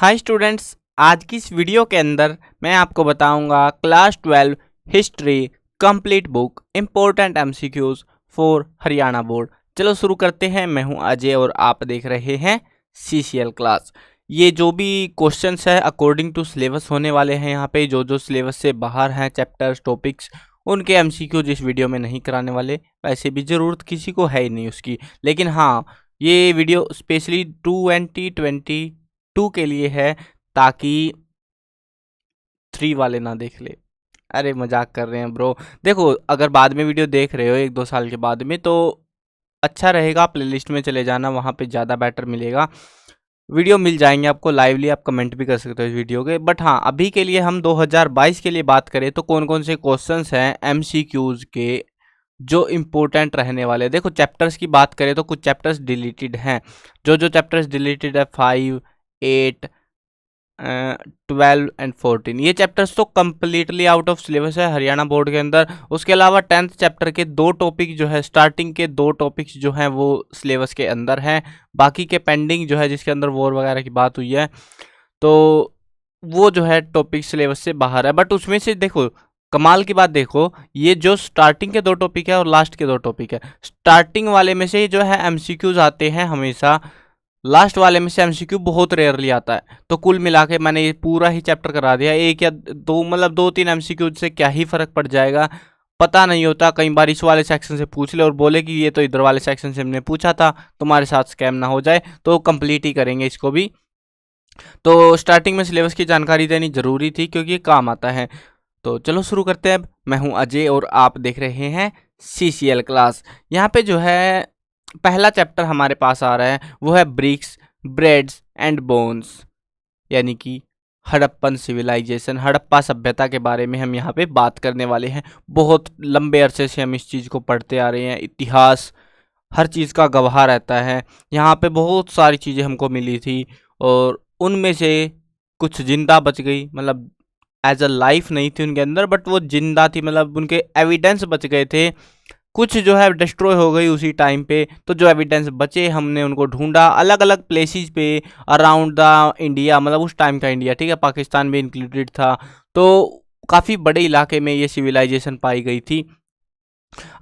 Hi students, आज की इस वीडियो के अंदर मैं आपको बताऊंगा class 12 history complete book important MCQs for Haryana board. चलो शुरू करते हैं। मैं हूं अजय और आप देख रहे हैं सीसीएल क्लास। ये जो भी क्वेश्चंस है अकॉर्डिंग टू सिलेबस होने वाले हैं। यहाँ पे जो जो सिलेबस से बाहर हैं चैप्टर्स टॉपिक्स उनके एमसीक्यूज इस वीडियो में नहीं कराने वाले। वैसे भी ज़रूरत किसी को है ही नहीं उसकी, लेकिन हाँ ये वीडियो स्पेशली 2022 के लिए है ताकि 3 वाले ना देख ले। अरे मजाक कर रहे हैं ब्रो। देखो, अगर बाद में वीडियो देख रहे हो 1-2 साल के बाद में तो अच्छा रहेगा, प्लेलिस्ट में चले जाना, वहाँ पे ज़्यादा बेटर मिलेगा। वीडियो मिल जाएंगे आपको लाइवली, आप कमेंट भी कर सकते हो इस वीडियो के। बट हाँ, अभी के लिए हम 2022 के लिए बात करें तो कौन कौन से क्वेश्चंस हैं एमसीक्यूज के जो इम्पोर्टेंट रहने वाले हैं। देखो, चैप्टर्स की बात करें तो कुछ चैप्टर्स डिलीटेड हैं। जो जो चैप्टर्स डिलीटेड है 5, 8, 12 एंड 14, ये चैप्टर्स तो कम्प्लीटली आउट ऑफ सिलेबस है हरियाणा बोर्ड के अंदर। उसके अलावा 10th चैप्टर के 2 टॉपिक जो है, स्टार्टिंग के 2 टॉपिक्स जो हैं वो सिलेबस के अंदर हैं। बाकी के पेंडिंग जो है जिसके अंदर वॉर वगैरह की बात हुई है तो वो जो है टॉपिक सिलेबस से बाहर है। बट उसमें से देखो, कमाल की बात देखो, ये जो स्टार्टिंग के 2 टॉपिक है और लास्ट के 2 टॉपिक है, स्टार्टिंग वाले में से जो है एमसीक्यूज आते हैं हमेशा, लास्ट वाले में से एमसीक्यू बहुत रेयरली आता है। तो कुल मिला के मैंने ये पूरा ही चैप्टर करा दिया। 1 या 2 मतलब 2-3 एमसीक्यू से क्या ही फर्क पड़ जाएगा, पता नहीं होता। कई बार इस वाले सेक्शन से पूछ ले और बोले कि ये तो इधर वाले सेक्शन से हमने पूछा था, तुम्हारे साथ स्कैम ना हो जाए, तो कंप्लीट ही करेंगे इसको भी। तो स्टार्टिंग में सिलेबस की जानकारी देनी जरूरी थी क्योंकि ये काम आता है। तो चलो शुरू करते हैं। अब मैं हूं अजय और आप देख रहे हैं सीसीएल क्लास। यहाँ पे जो है पहला चैप्टर हमारे पास आ रहा है, वो है ब्रिक्स, ब्रेड्स एंड बोन्स, यानी कि हड़प्पन सिविलाइजेशन, हड़प्पा सभ्यता के बारे में हम यहाँ पे बात करने वाले हैं। बहुत लंबे अरसे से हम इस चीज़ को पढ़ते आ रहे हैं। इतिहास हर चीज़ का गवाह रहता है। यहाँ पे बहुत सारी चीज़ें हमको मिली थी और उनमें से कुछ जिंदा बच गई, मतलब एज अ लाइफ नहीं थी उनके अंदर, बट वो जिंदा थी, मतलब उनके एविडेंस बच गए थे। कुछ जो है डिस्ट्रॉय हो गई उसी टाइम पे, तो जो एविडेंस बचे हमने उनको ढूंढा अलग अलग प्लेसेस पे अराउंड द इंडिया, मतलब उस टाइम का इंडिया, ठीक है, पाकिस्तान भी इंक्लूडेड था। तो काफ़ी बड़े इलाके में ये सिविलाइजेशन पाई गई थी।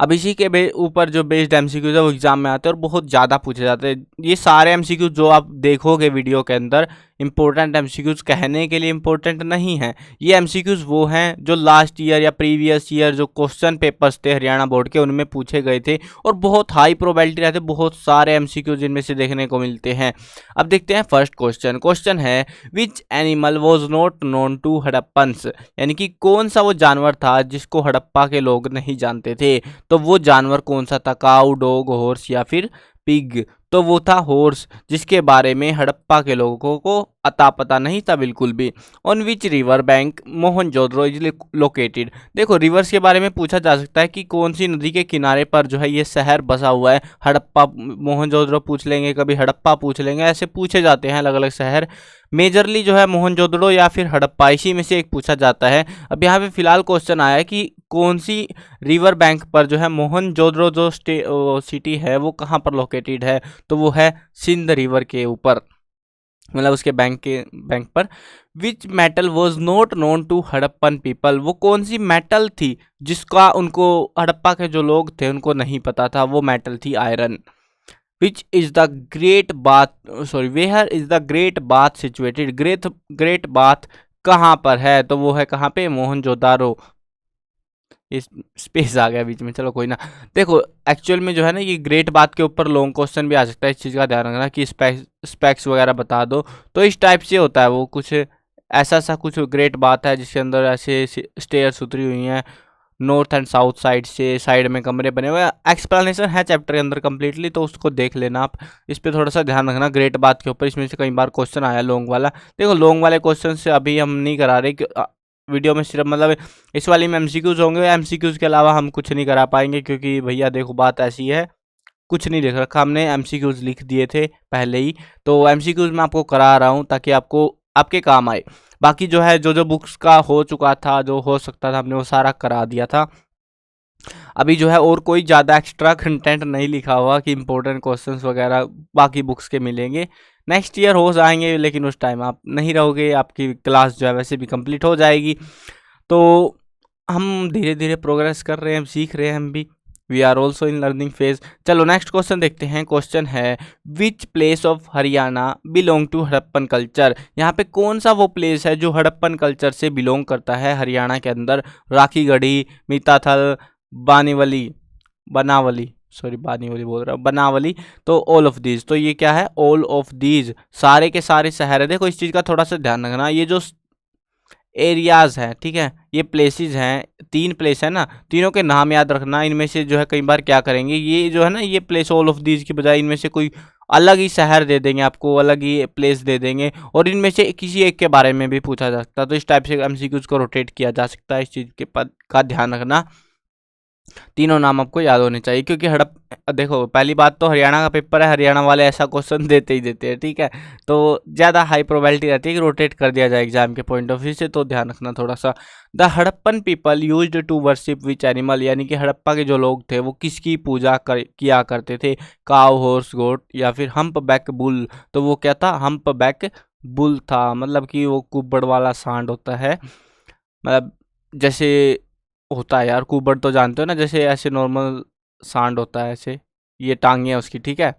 अब इसी के ऊपर जो बेस्ड एमसीक्यूज है वो एग्जाम में आते हैं और बहुत ज़्यादा पूछे जाते हैं। ये सारे एमसीक्यूज जो आप देखोगे वीडियो के अंदर, इंपॉर्टेंट एमसीक्यूज कहने के लिए इंपॉर्टेंट नहीं है। ये एमसीक्यूज वो हैं जो लास्ट ईयर या प्रीवियस ईयर जो क्वेश्चन पेपर्स थे हरियाणा बोर्ड के उनमें पूछे गए थे और बहुत हाई प्रोबेबिलिटी रहते, बहुत सारे एमसीक्यूज इनमें से देखने को मिलते हैं। अब देखते हैं फर्स्ट क्वेश्चन। क्वेश्चन है which animal was not known to Harappans, यानी कि कौन सा वो जानवर था जिसको हड़प्पा के लोग नहीं जानते थे। तो वो जानवर कौन सा था? काऊ, डॉग, हॉर्स या फिर पिग? तो वो था हॉर्स, जिसके बारे में हड़प्पा के लोगों को अता पता नहीं था बिल्कुल भी। On which river bank Mohenjodaro is located. देखो, रिवर्स के बारे में पूछा जा सकता है कि कौन सी नदी के किनारे पर जो है ये शहर बसा हुआ है। हड़प्पा, मोहनजोदड़ो पूछ लेंगे, कभी हड़प्पा पूछ लेंगे, ऐसे पूछे जाते हैं अलग अलग शहर। मेजरली जो है मोहनजोदड़ो या फिर हड़प्पा, इसी में से एक पूछा जाता है। अब यहाँ पे फिलहाल क्वेश्चन आया है कि कौन सी रिवर बैंक पर जो है मोहनजोदड़ो जो सिटी है वो कहाँ पर लोकेटेड है। तो वो है सिंध रिवर के ऊपर, मतलब उसके बैंक पर। Which metal was not known to Harappan people, वो कौन सी मेटल थी जिसका उनको हड़प्पा के जो लोग थे उनको नहीं पता था। वो मेटल थी iron. Which is the great bath where is the great bath situated, great bath कहाँ पर है। तो वो है कहाँ पे? मोहनजोदारो। इस स्पेस आ गया बीच में, चलो कोई ना। देखो, एक्चुअल में जो है ना ये ग्रेट बात के ऊपर लॉन्ग क्वेश्चन भी आ सकता है, इस चीज़ का ध्यान रखना कि स्पेक्स वगैरह बता दो। तो इस टाइप से होता है वो, कुछ ऐसा सा कुछ ग्रेट बात है जिसके अंदर ऐसे स्टेयर्स उतरी हुई हैं नॉर्थ एंड साउथ साइड से, साइड में कमरे बने हुए। एक्सप्लेनेशन है चैप्टर के अंदर कम्प्लीटली, तो उसको देख लेना आप। इस पर थोड़ा सा ध्यान रखना ग्रेट बात के ऊपर, इसमें से कई बार क्वेश्चन आया लॉन्ग वाला। देखो, लॉन्ग वाले क्वेश्चन से अभी हम नहीं करा रहे वीडियो में, सिर्फ मतलब इस वाली में एमसीक्यूज होंगे। एमसीक्यूज के अलावा हम कुछ नहीं करा पाएंगे क्योंकि भैया देखो बात ऐसी है, कुछ नहीं लिख रखा हमने, एमसीक्यूज लिख दिए थे पहले ही। तो एमसीक्यूज मैं आपको करा रहा हूँ ताकि आपको आपके काम आए। बाकी जो है जो जो बुक्स का हो चुका था, जो हो सकता था, हमने वो सारा करा दिया था। अभी जो है और कोई ज़्यादा एक्स्ट्रा कंटेंट नहीं लिखा हुआ कि इंपॉर्टेंट क्वेश्चंस वगैरह बाकी बुक्स के मिलेंगे, नेक्स्ट ईयर हो जाएंगे, लेकिन उस टाइम आप नहीं रहोगे, आपकी क्लास जो है वैसे भी कंप्लीट हो जाएगी। तो हम धीरे धीरे प्रोग्रेस कर रहे हैं, हम सीख रहे हैं, हम भी we are also in learning phase. चलो नेक्स्ट क्वेश्चन देखते हैं। क्वेश्चन है which place of Haryana belong to Harappan culture. यहाँ पे कौन सा वो प्लेस है जो हड़प्पन कल्चर से बिलोंग करता है हरियाणा के अंदर? राखीगढ़ी, मीताथल, बानीवली, बनावली, सॉरी बानीवली बोल रहा हूँ, बनावली। तो ऑल ऑफ दीज, तो ये क्या है? ऑल ऑफ दीज, सारे के सारे शहर है। देखो इस चीज़ का थोड़ा सा ध्यान रखना, ये जो एरियाज हैं, ठीक है, ये प्लेसेस हैं, 3 प्लेस है ना, तीनों के नाम याद रखना। इनमें से जो है कई बार क्या करेंगे, ये जो है ना, ये प्लेस ऑल ऑफ दीज की बजाय इनमें से कोई अलग ही शहर दे देंगे आपको, अलग ही प्लेस दे देंगे, और इनमें से किसी एक के बारे में भी पूछा जा सकता है। तो इस टाइप से एमसीक्यूज को रोटेट किया जा सकता है। इस चीज़ के पद का ध्यान रखना, तीनों नाम आपको याद होने चाहिए, क्योंकि हड़प देखो पहली बात तो हरियाणा का पेपर है, हरियाणा वाले ऐसा क्वेश्चन देते ही देते हैं, ठीक है। तो ज़्यादा हाई प्रोबेबिलिटी रहती है कि रोटेट कर दिया जाए एग्जाम के पॉइंट ऑफ व्यू से, तो ध्यान रखना थोड़ा सा। The Harappan people used to worship which animal, यानी कि हड़प्पा के जो लोग थे वो किसकी पूजा किया करते थे? काव, हॉर्स, गोट, या फिर हम्प बैक बुल। तो वो क्या था? हम्प बैक बुल था, मतलब कि वो कुब्बड़ वाला सांड होता है, मतलब जैसे होता है यार, कुबड़ तो जानते हो ना, जैसे ऐसे नॉर्मल सांड होता है ऐसे, ये टांगे हैं उसकी, ठीक है,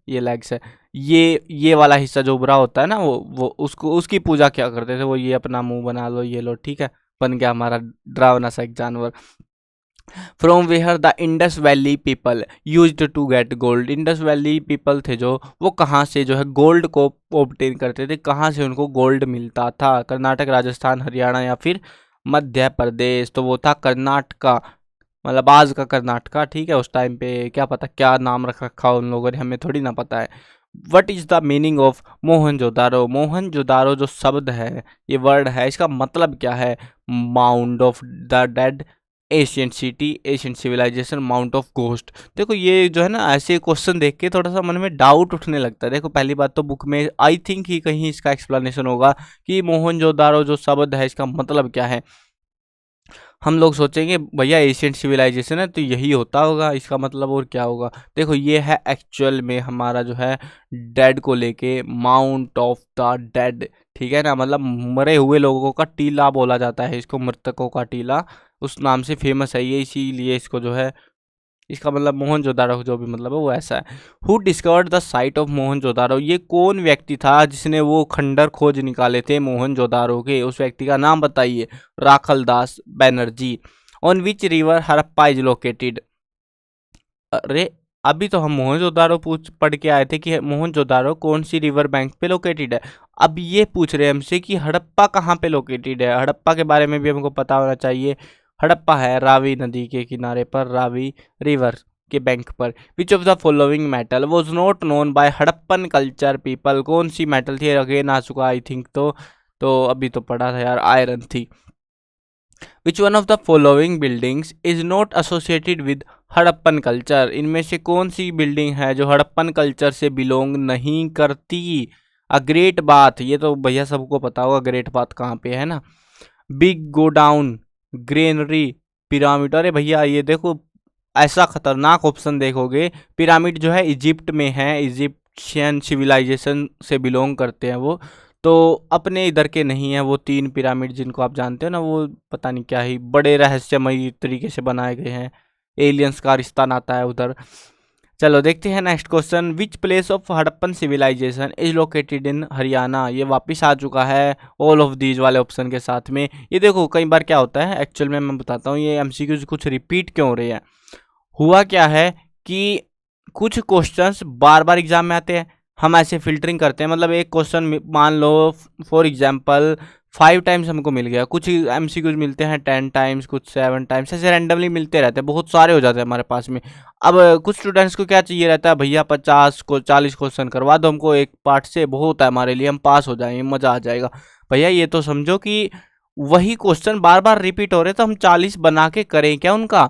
ये लेग्स है, ये वाला हिस्सा जो उभरा होता है ना, वो उसको उसकी पूजा क्या करते थे वो, ये अपना मुंह बना लो, ये लो, ठीक है, बन गया हमारा डरावना सा एक जानवर। From where the Indus valley people used to get gold. Indus valley people थे जो, वो कहाँ से जो है गोल्ड को ऑब्टेन करते थे, कहाँ से उनको गोल्ड मिलता था? कर्नाटक, राजस्थान, हरियाणा या फिर मध्य प्रदेश। तो वो था कर्नाटका, मतलब आज का कर्नाटका, ठीक है। उस टाइम पे क्या पता क्या नाम रख रखा उन लोगों ने, हमें थोड़ी ना पता है। What is the meaning of Mohenjodaro. Mohenjodaro जो शब्द है, ये वर्ड है, इसका मतलब क्या है? Mound of the dead, ancient city, ancient civilisation, mount of ghost. देखो ये जो है ना, ऐसे क्वेश्चन देख के थोड़ा सा मन में डाउट उठने लगता है। देखो पहली बात तो बुक में आई थिंक ही कहीं इसका एक्सप्लेनेशन होगा कि मोहनजोदारो जो शब्द है इसका मतलब क्या है। हम लोग सोचेंगे भैया एशियंट सिविलाइजेशन है तो यही होता होगा, इसका मतलब और क्या होगा? देखो ये है एक्चुअल में हमारा जो है डेड को लेके माउंट ऑफ द डेड, ठीक है ना, मतलब मरे हुए लोगों का टीला बोला जाता है इसको, मृतकों का टीला, उस नाम से फेमस है ये, इसीलिए इसको जो है, इसका मतलब मोहनजोदारो जो भी मतलब है वो ऐसा है। Who discovered the site of Mohenjodaro, ये कौन व्यक्ति था जिसने वो खंडर खोज निकाले थे मोहनजोदारो के? उस व्यक्ति का नाम बताइए। Rakhal Das Banerjee. On which river Harappa is located. अरे अभी तो हम मोहनजोदारो पूछ पढ़ के आए थे कि मोहनजोदारो कौन सी रिवर बैंक पे लोकेटेड है। अब ये पूछ रहे हैं हमसे कि हड़प्पा कहाँ पे लोकेटेड है। हड़प्पा के बारे में भी हमको पता होना चाहिए। हड़प्पा है रावी नदी के किनारे पर, रावी रिवर के बैंक पर। Which of the following metal was not known by Harappan culture people. कौन सी मेटल थी? अगेन आ चुका आई थिंक, तो अभी तो पढ़ा था यार, आयरन थी। विच one of the following buildings is not associated with Harappan culture. इनमें से कौन सी बिल्डिंग है जो हड़प्पन कल्चर से बिलोंग नहीं करती? अ ग्रेट बाथ, ये तो भैया सबको पता होगा ग्रेट बाथ कहाँ पे है ना। Big godown, granary, pyramid. अरे भैया ये देखो ऐसा खतरनाक ऑप्शन देखोगे, पिरामिड जो है इजिप्ट में है, इजिप्शियन सिविलाइजेशन से बिलोंग करते हैं वो, तो अपने इधर के नहीं है वो 3 पिरामिड जिनको आप जानते हो ना, वो पता नहीं क्या ही बड़े रहस्यमयी तरीके से बनाए गए हैं, एलियंस का रिश्ता नाता है उधर। चलो देखते हैं next question. Which place of Harappan civilisation is located in Haryana. ये वापस आ चुका है ऑल ऑफ दीज वाले ऑप्शन के साथ में। ये देखो कई बार क्या होता है एक्चुअल में, मैं बताता हूँ ये एमसीक्यूज कुछ रिपीट क्यों हो रही है। हुआ क्या है कि कुछ क्वेश्चंस बार बार एग्जाम में आते हैं, हम ऐसे फिल्टरिंग करते हैं, मतलब एक क्वेश्चन मान लो फॉर एग्जांपल 5 टाइम्स हमको मिल गया, कुछ एमसीक्यूज मिलते हैं 10 टाइम्स, कुछ 7 टाइम्स, ऐसे रैंडमली मिलते रहते हैं, बहुत सारे हो जाते हैं हमारे पास में। अब कुछ स्टूडेंट्स को क्या चाहिए रहता है, भैया 50 को 40 क्वेश्चन करवा दो हमको एक पार्ट से, बहुत है हमारे लिए, हम पास हो जाएंगे, मज़ा आ जाएगा। भैया ये तो समझो कि वही क्वेश्चन बार बार रिपीट हो रहे, तो हम 40 बना के करें क्या उनका?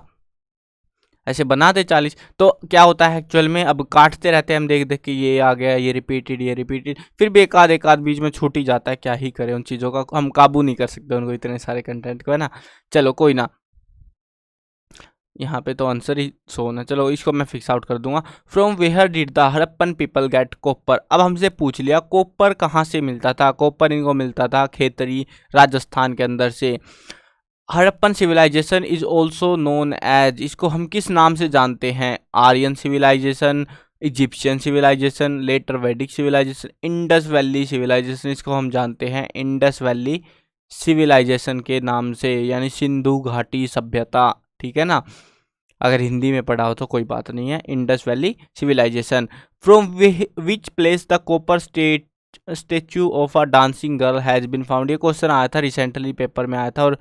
ऐसे बना दे 40, तो क्या होता है एक्चुअल में, अब काटते रहते हैं हम देख देख के, ये आ गया, ये रिपीटेड, ये रिपीटेड, फिर भी एक आध बीच में छूट ही जाता है, क्या ही करें उन चीज़ों का, हम काबू नहीं कर सकते उनको, इतने सारे कंटेंट को, है ना। चलो कोई ना। यहाँ पे तो आंसर ही सोन है, चलो इसको मैं फिक्स आउट कर दूंगा। From where did the Harappan people get copper. अब हमसे पूछ लिया कॉपर कहाँ से मिलता था। कॉपर इनको मिलता था खेतरी राजस्थान के अंदर से। Harappan civilisation is also known as, इसको हम किस नाम से जानते हैं? Aryan civilisation, Egyptian civilisation, later Vedic civilisation, Indus valley civilisation. इसको हम जानते हैं इंडस वैली सिविलाइजेशन के नाम से, यानी सिंधु घाटी सभ्यता, ठीक है ना। अगर हिंदी में पढ़ा हो तो कोई बात नहीं है। Indus valley civilisation. From which place the copper statue of a dancing girl has been found. ये क्वेश्चन आया था रिसेंटली, पेपर में आया था और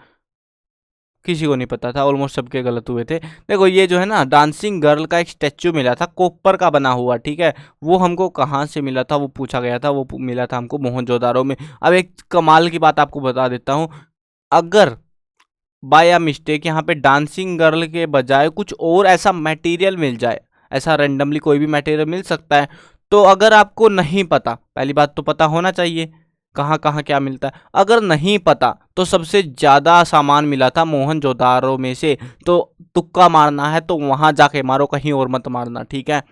किसी को नहीं पता था, ऑलमोस्ट सबके गलत हुए थे। देखो ये जो है ना डांसिंग गर्ल का एक स्टैच्यू मिला था कॉपर का बना हुआ, ठीक है। वो हमको कहाँ से मिला था वो पूछा गया था, वो मिला था हमको मोहनजोदारो में। अब एक कमाल की बात आपको बता देता हूँ, अगर बाय मिस्टेक यहाँ पे डांसिंग गर्ल के बजाय कुछ और ऐसा मटेरियल मिल जाए, ऐसा रैंडमली कोई भी मटेरियल मिल सकता है, तो अगर आपको नहीं पता, पहली बात तो पता होना चाहिए कहाँ कहाँ क्या मिलता है। अगर नहीं पता तो सबसे ज़्यादा सामान मिला था मोहनजोदारो में से, तो तुक्का मारना है तो वहाँ जाके मारो, कहीं और मत मारना, ठीक है।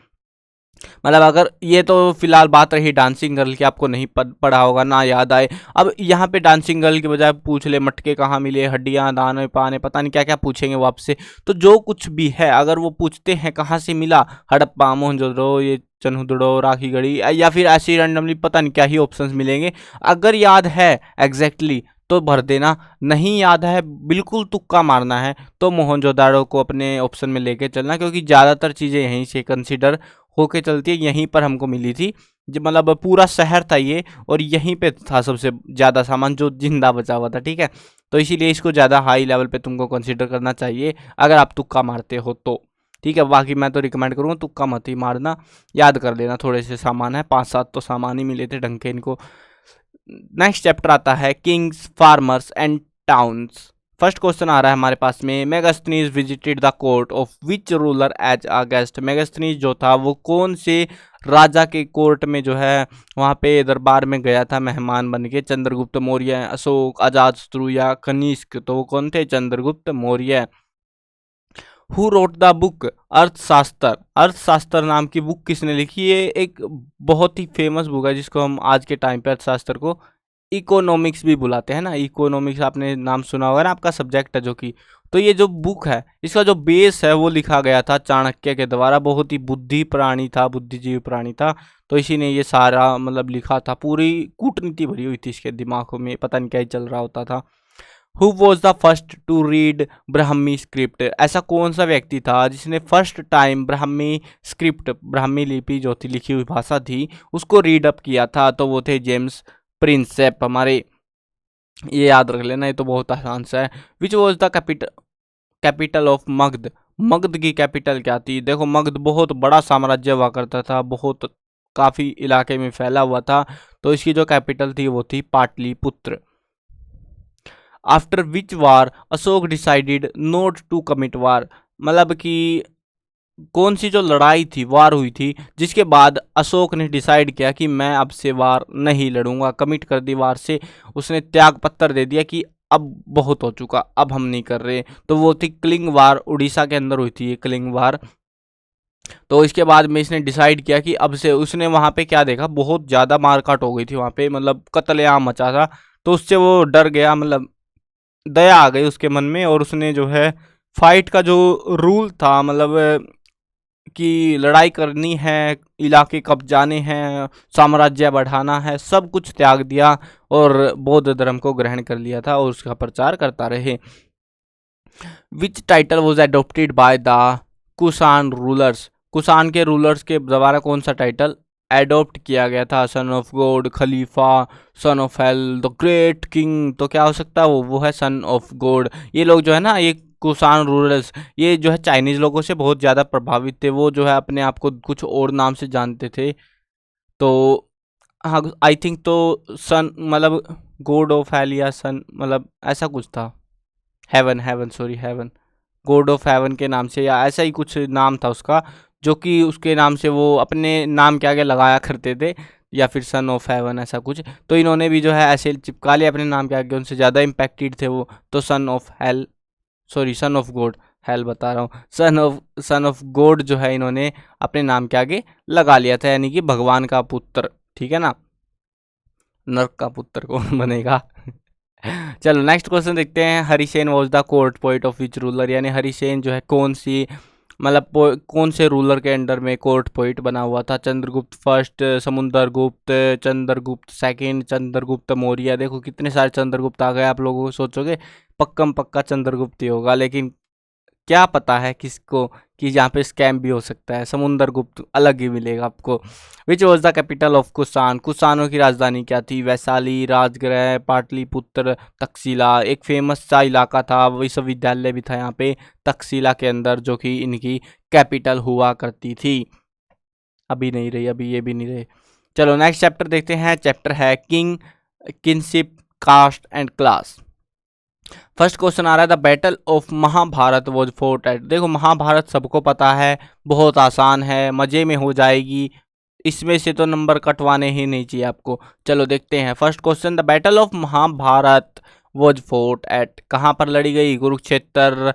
मतलब अगर ये तो फिलहाल बात रही डांसिंग गर्ल की, आपको नहीं पढ़ा होगा ना याद आए। अब यहाँ पे डांसिंग गर्ल के बजाय पूछ ले मटके कहाँ मिले, हड्डियाँ, दाने पाने, पता नहीं क्या क्या पूछेंगे वो आपसे। तो जो कुछ भी है अगर वो पूछते हैं कहाँ से मिला, हड़प्पा, मोहनजोदड़ो, ये चन्हुदड़ो, राखीगढ़ी, या फिर ऐसे रैंडमली पता नहीं क्या ही ऑप्शंस मिलेंगे। अगर याद है एग्जैक्टली तो भर देना, नहीं याद है बिल्कुल तुक्का मारना है तो मोहनजोदाड़ो को अपने ऑप्शन में लेके चलना, क्योंकि ज़्यादातर चीज़ें यहीं से कंसिडर होके चलती है। यहीं पर हमको मिली थी, जो मतलब पूरा शहर था ये, और यहीं पे था सबसे ज़्यादा सामान जो जिंदा बचा हुआ था, ठीक है। तो इसीलिए इसको ज़्यादा हाई लेवल पे तुमको कंसिडर करना चाहिए अगर आप तुक्का मारते हो तो, ठीक है। बाकी मैं तो रिकमेंड करूँगा तुक्का मत ही मारना, याद कर लेना। थोड़े से सामान है, 5-7 तो सामान ही मिले थे ढंग के इनको। नेक्स्ट चैप्टर आता है kings, farmers and towns. First question आ रहा है हमारे पास में, Megasthenes visited the court of which ruler as a guest. Megasthenes जो था वो कौन से राजा के कोर्ट में जो है वहाँ पे दरबार में गया था मेहमान बन के? चंद्रगुप्त मौर्य, अशोक, अजातशत्रु या कनिष्क। तो वो कौन थे? Chandragupta Maurya. Who wrote the book अर्थशास्त्र। अर्थशास्त्र नाम की बुक किसने लिखी? ये एक बहुत ही फेमस बुक है जिसको हम आज के टाइम पे अर्थशास्त्र को इकोनॉमिक्स भी बुलाते हैं ना। इकोनॉमिक्स आपने नाम सुना होगा ना, आपका सब्जेक्ट है जो कि। तो ये जो बुक है इसका जो बेस है वो लिखा गया था चाणक्य के द्वारा। बहुत ही बुद्धि प्राणी था, बुद्धिजीवी प्राणी था, तो इसी ने ये सारा मतलब लिखा था। पूरी कूटनीति भरी हुई थी इसके दिमागों में, पता नहीं क्या ही चल रहा होता था। Who was the first to read Brahmi script. ऐसा कौन सा व्यक्ति था जिसने first time Brahmi script, Brahmi लिपि जो थी, लिखी हुई भाषा थी, उसको रीड अप किया था? तो वो थे जेम्स प्रिंसेप हमारे। ये याद रख लेना, ये तो बहुत आसान सा है। विच was the capital of Magadh. Magadh की कैपिटल क्या थी? देखो मगध बहुत बड़ा साम्राज्य हुआ करता था, बहुत काफ़ी इलाके में फैला हुआ था, तो इसकी जो कैपिटल थी वो थी Pataliputra. After which war Ashoka decided not to commit war. मतलब कि कौन सी जो लड़ाई थी, वार हुई थी, जिसके बाद अशोक ने डिसाइड किया कि मैं अब से वार नहीं लड़ूंगा, कमिट कर दी वार से। उसने त्याग पत्र दे दिया कि अब बहुत हो चुका, अब हम नहीं कर रहे। तो वो थी कलिंग वार, उड़ीसा के अंदर हुई थी ये कलिंग वार। तो इसके बाद में इसने डिसाइड किया कि अब से, उसने वहाँ पे क्या देखा, बहुत ज़्यादा मारकाट हो गई थी वहाँ पे, मतलब कत्लेआम मचा था। तो उससे वो डर गया, मतलब दया आ गई उसके मन में, और उसने जो है फाइट का जो रूल था, मतलब कि लड़ाई करनी है, इलाके कब्जाने हैं, साम्राज्य बढ़ाना है, सब कुछ त्याग दिया और बौद्ध धर्म को ग्रहण कर लिया था और उसका प्रचार करता रहे। Which title was adopted by the Kushan rulers. Kushan के रूलर्स के द्वारा कौन सा टाइटल एडोप्ट किया गया था? Son of God, Khalifa, son of hell, the great king. तो क्या हो सकता है वो है सन ऑफ गॉड। ये लोग जो है ना, ये कुषाण रूलर्स, ये जो है चाइनीज लोगों से बहुत ज़्यादा प्रभावित थे। वो जो है अपने आप को कुछ और नाम से जानते थे। तो हाँ, आई थिंक तो सन मतलब गॉड ऑफ हेल या सन, मतलब ऐसा कुछ था। Heaven, heaven, sorry, heaven, god of heaven के नाम से या ऐसा ही कुछ नाम था उसका, जो कि उसके नाम से वो अपने नाम के आगे लगाया करते थे, या फिर सन ऑफ हेवन ऐसा कुछ। तो इन्होंने भी जो है ऐसे चिपका लिया अपने नाम के आगे, उनसे ज़्यादा इम्पैक्टेड थे वो, तो son of hell, sorry son of God, hello बता रहा हूँ, सन ऑफ गॉड जो है इन्होंने अपने नाम के आगे लगा लिया था, यानी कि भगवान का पुत्र, ठीक है ना। नर्क का पुत्र कौन बनेगा। चलो नेक्स्ट क्वेश्चन देखते हैं। Harisena was the court poet of which ruler, यानी हरिसेन जो है कौन सी मतलब कौन से रूलर के अंडर में कोर्ट पोइट बना हुआ था। Chandragupta first, Samudragupta, Chandragupta second, Chandragupta Maurya. देखो कितने सारे चंद्रगुप्त आ गए, आप लोगों को सोचोगे पक्का पक्का चंद्रगुप्त ही होगा, लेकिन क्या पता है किसको कि यहाँ पे स्कैम भी हो सकता है। समुद्रगुप्त अलग ही मिलेगा आपको। Which was the capital of Kushan, कुषाणों की राजधानी क्या थी। वैशाली, राजगृह, पाटलिपुत्र, तक्षशिला। एक फेमस सा इलाका था, विश्वविद्यालय भी था यहाँ पे तक्षशिला के अंदर, जो कि इनकी कैपिटल हुआ करती थी। अभी नहीं रही, अभी ये भी नहीं रही। चलो नेक्स्ट चैप्टर देखते हैं। चैप्टर है king, kinship, caste and class. First question आ रहा है the battle of Mahabharata was fought at. देखो महाभारत सबको पता है, बहुत आसान है, मजे में हो जाएगी, इसमें से तो नंबर कटवाने ही नहीं चाहिए आपको। चलो देखते हैं first question. The battle of Mahabharata was fought at, कहाँ पर लड़ी गई। कुरुक्षेत्र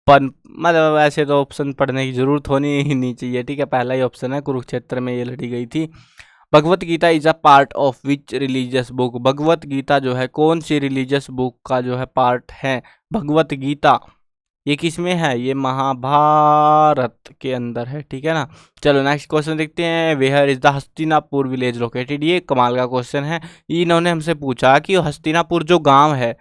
पर, मतलब ऐसे तो ऑप्शन पढ़ने की जरूरत होनी ही नहीं चाहिए, ठीक है, पहला ही ऑप्शन है, कुरुक्षेत्र में ये लड़ी गई थी। Bhagavad Gita is a part of which religious book, Bhagavad Gita जो है कौन सी रिलीजियस बुक का जो है पार्ट है। भगवत गीता ये किस में है, ये महाभारत के अंदर है, ठीक है ना। चलो नेक्स्ट क्वेश्चन देखते हैं। Where is the Hastinapur village located, ये कमाल का क्वेश्चन है। इन्होंने हमसे पूछा कि हस्तिनापुर जो गांव है,